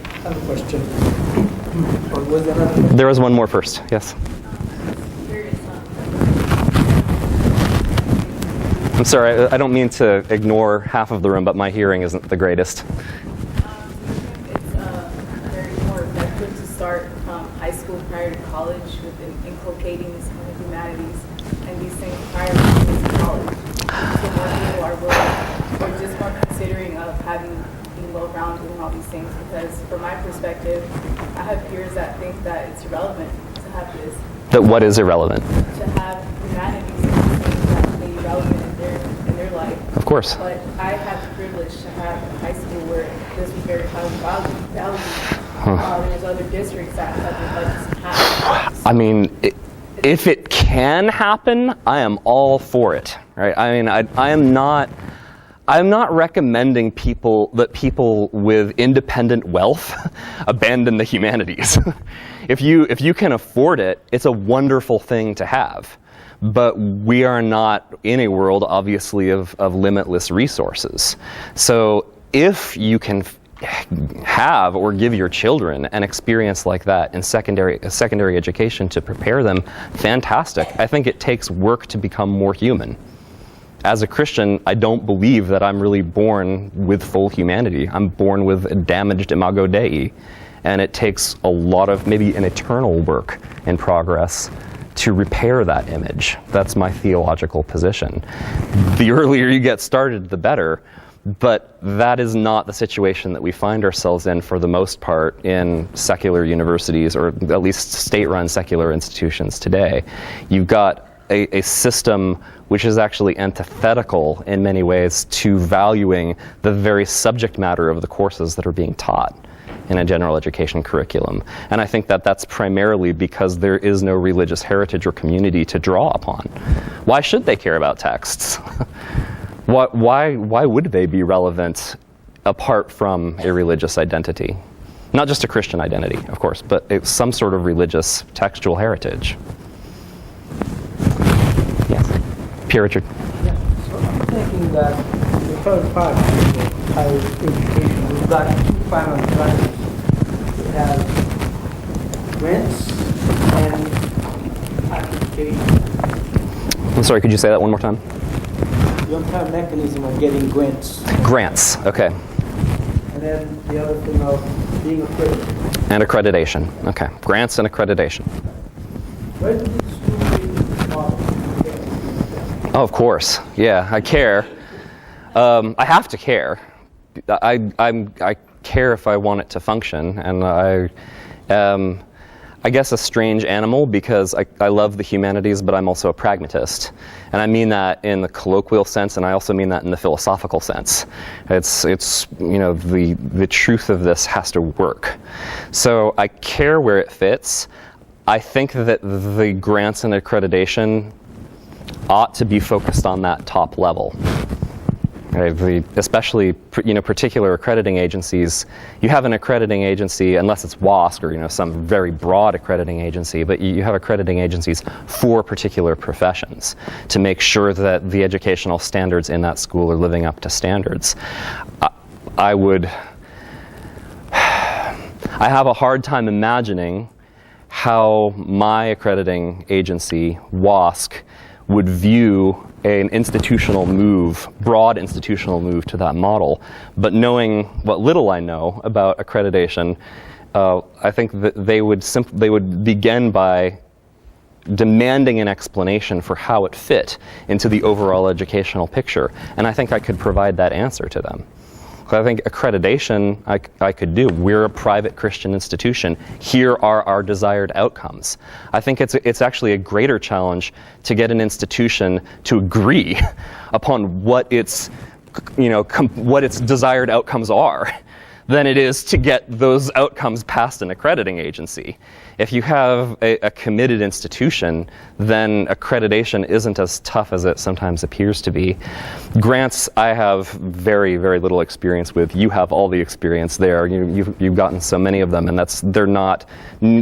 I have a question. Or was there another question? There was one more first, yes. I'm sorry, I don't mean to ignore half of the room, but my hearing isn't the greatest. It's very more effective to start high school prior to college with inculcating these kind of humanities and these things prior to college. So more people are willing, or just more considering of being well-rounded and all these things, because from my perspective, I have peers that think that it's irrelevant to have this. That what is irrelevant? To have humanities and things that may be relevant in their life. Of course. But I have the privilege to have a high school where this was very highly valued. There's other districts that have the budgets have. If it can happen, I am all for it. Right? I'm not recommending people with independent wealth abandon the humanities. If you can afford it, it's a wonderful thing to have. But we are not in a world, obviously, of limitless resources. So if you can have or give your children an experience like that in secondary education to prepare them, fantastic. I think it takes work to become more human. As a Christian, I don't believe that I'm really born with full humanity. I'm born with a damaged imago Dei. And it takes a lot of maybe an eternal work in progress to repair that image. That's my theological position. The earlier you get started, the better. But that is not the situation that we find ourselves in for the most part in secular universities, or at least state-run secular institutions today. You've got a system which is actually antithetical in many ways to valuing the very subject matter of the courses that are being taught in a general education curriculum. And I think that that's primarily because there is no religious heritage or community to draw upon. Why should they care about texts? Why would they be relevant apart from a religious identity? Not just a Christian identity, of course, but some sort of religious textual heritage. Yes. Pierre Richard. Yeah, so I'm thinking that the third part of higher education, we've got two primary drivers. We have grants and application. I'm sorry, could you say that one more time? The entire mechanism of getting grants. Grants, okay. And then the other thing of being accredited. And accreditation, okay. Grants and accreditation. Where do these two things fall? Oh, of course. Yeah, I care. I have to care. I care if I want it to function, and I guess a strange animal because I love the humanities, but I'm also a pragmatist. And I mean that in the colloquial sense, and I also mean that in the philosophical sense. It's you know, the truth of this has to work. So I care where it fits. I think that the grants and accreditation ought to be focused on that top level. Right? Especially, you know, particular accrediting agencies. You have an accrediting agency, unless it's WASC or, you know, some very broad accrediting agency, but you have accrediting agencies for particular professions to make sure that the educational standards in that school are living up to standards. I have a hard time imagining how my accrediting agency, WASC, would view an institutional move, broad institutional move to that model. But knowing what little I know about accreditation, I think that they would begin by demanding an explanation for how it fit into the overall educational picture. And I think I could provide that answer to them. I think accreditation I could do. We're a private Christian institution. Here are our desired outcomes. I think it's actually a greater challenge to get an institution to agree upon what its, you know, what its desired outcomes are than it is to get those outcomes past an accrediting agency. If you have a committed institution, then accreditation isn't as tough as it sometimes appears to be. Grants, I have very, very little experience with. You have all the experience there. You've gotten so many of them, and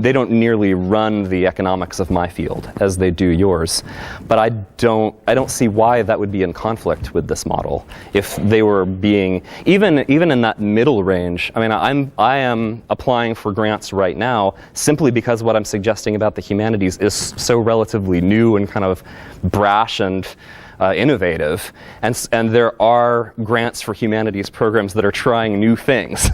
they don't nearly run the economics of my field as they do yours. But I don't see why that would be in conflict with this model. If they were being, even in that middle range, I mean, I am applying for grants right now simply because what I'm suggesting about the humanities is so relatively new and kind of brash and innovative, and there are grants for humanities programs that are trying new things.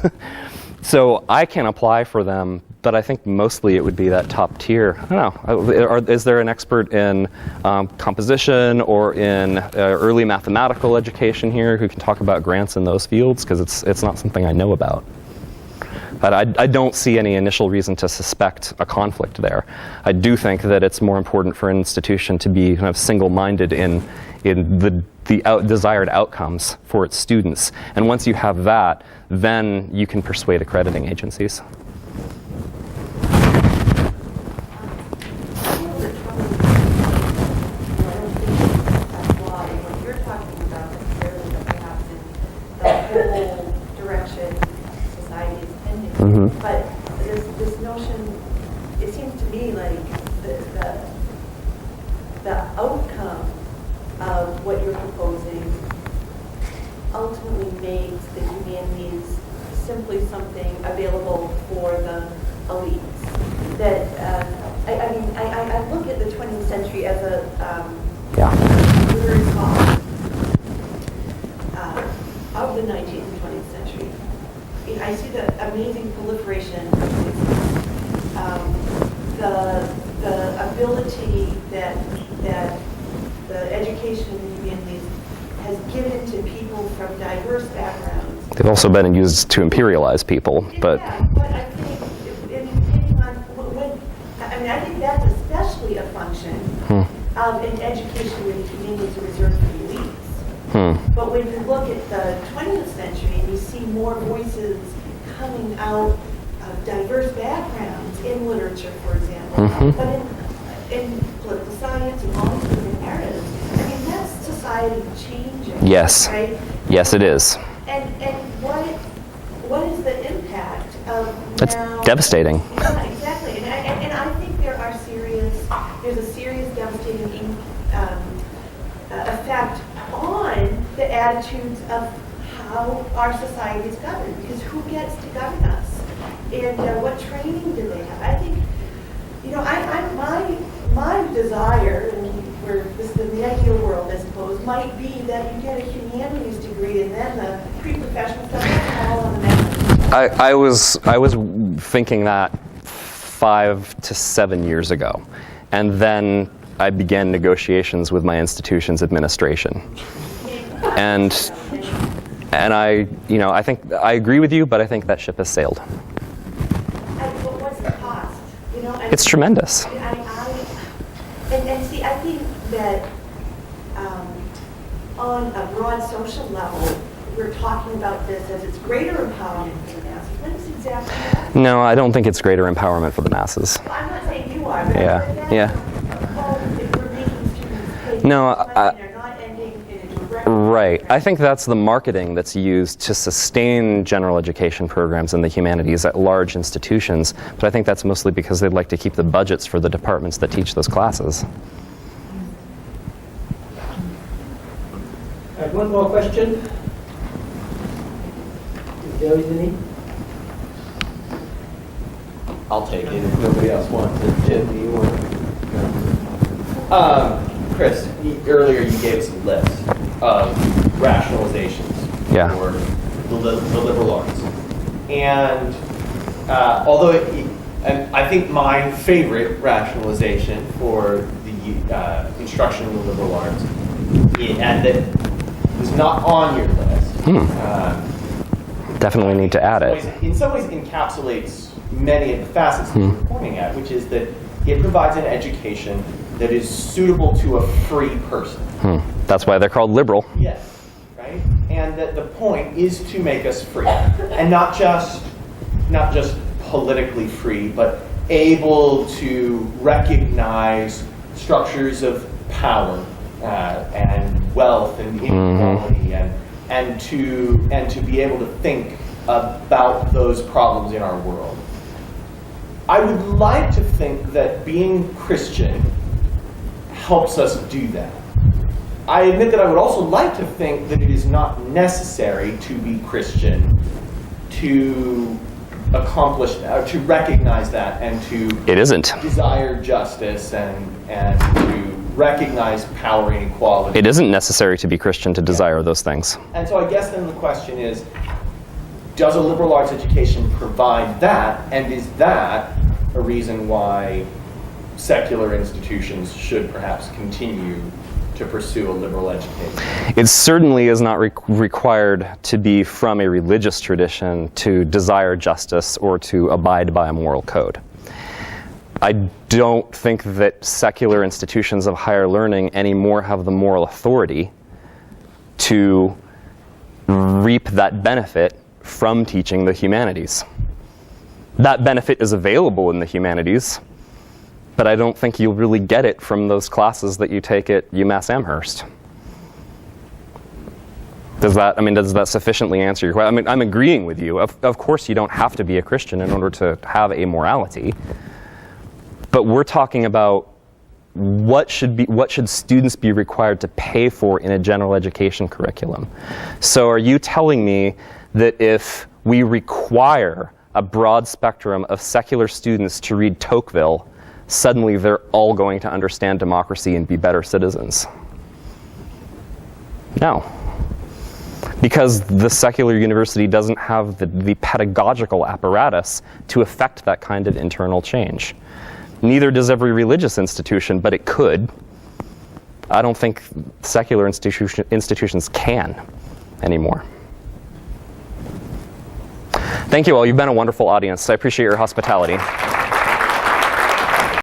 So I can apply for them, but I think mostly it would be that top tier. I don't know. Is there an expert in composition or in early mathematical education here who can talk about grants in those fields? Because it's not something I know about. But I don't see any initial reason to suspect a conflict there. I do think that it's more important for an institution to be kind of single-minded in the desired outcomes for its students. And once you have that, then you can persuade accrediting agencies. Mm-hmm. But this notion, it seems to me like the outcome of what you're proposing ultimately makes the humanities simply something available for the elites. That I mean, I look at the 20th century as a very small of the 19th and 20th century. I see the amazing proliferation of the ability that the education in the humanities has given to people from diverse backgrounds. They've also been used to imperialize people, but... Yeah, but I think, depending on I think that's especially a function and education with the humanities are reserved for the elites. But when you look at the 20th century and you see more voices coming out of diverse backgrounds in literature, for example, but in political science and all these different areas, I mean, that's society changing. Yes. Right? Yes, it is. And what is the impact of It's now? devastating. Yeah, exactly. And I think there's a serious devastating effect on the attitudes of how our society is governed, because who gets to govern us? And what training do they have? I think, my desire, and where this is the ideal world, I suppose, might be that you get a humanities degree and then the pre-professional stuff is all on the map. I was thinking that 5 to 7 years ago, and then I began negotiations with my institution's administration, and I think I agree with you, but I think that ship has sailed. But what's the cost? It's tremendous. And see, I think that on a broad social level, we're talking about this as it's greater empowerment for the masses. What is exactly that? No, I don't think it's greater empowerment for the masses. Well, I'm not saying you are, but Yeah. if we're making students pay No, money, they're not ending in a direct... Right. I think that's the marketing that's used to sustain general education programs in the humanities at large institutions, but I think that's mostly because they'd like to keep the budgets for the departments that teach those classes. I have one more question. If there is any. I'll take it if nobody else wants it. Jim, do you want to? Chris, earlier you gave us a list of rationalizations for the liberal arts. And and I think my favorite rationalization for the instruction in the liberal arts, and that was not on your list. Definitely need to add it. In some ways encapsulates many of the facets that you're pointing at, which is that it provides an education that is suitable to a free person. That's why they're called liberal. Yes, right? And that the point is to make us free. And not just politically free, but able to recognize structures of power and wealth and inequality and to be able to think about those problems in our world. I would like to think that being Christian helps us do that. I admit that I would also like to think that it is not necessary to be Christian to accomplish that, or to recognize that, and to desire justice and to recognize power and equality. It isn't necessary to be Christian to desire those things. And so I guess then the question is, does a liberal arts education provide that, and is that a reason why secular institutions should perhaps continue to pursue a liberal education? It certainly is not required to be from a religious tradition to desire justice or to abide by a moral code. I don't think that secular institutions of higher learning anymore have the moral authority to reap that benefit from teaching the humanities. That benefit is available in the humanities, but I don't think you'll really get it from those classes that you take at UMass Amherst. Does that sufficiently answer your question? I'm agreeing with you. Of course you don't have to be a Christian in order to have a morality, but we're talking about what should students be required to pay for in a general education curriculum. So are you telling me that if we require a broad spectrum of secular students to read Tocqueville, suddenly they're all going to understand democracy and be better citizens? No. Because the secular university doesn't have the pedagogical apparatus to effect that kind of internal change. Neither does every religious institution, but it could. I don't think secular institutions can anymore. Thank you all. You've been a wonderful audience. I appreciate your hospitality.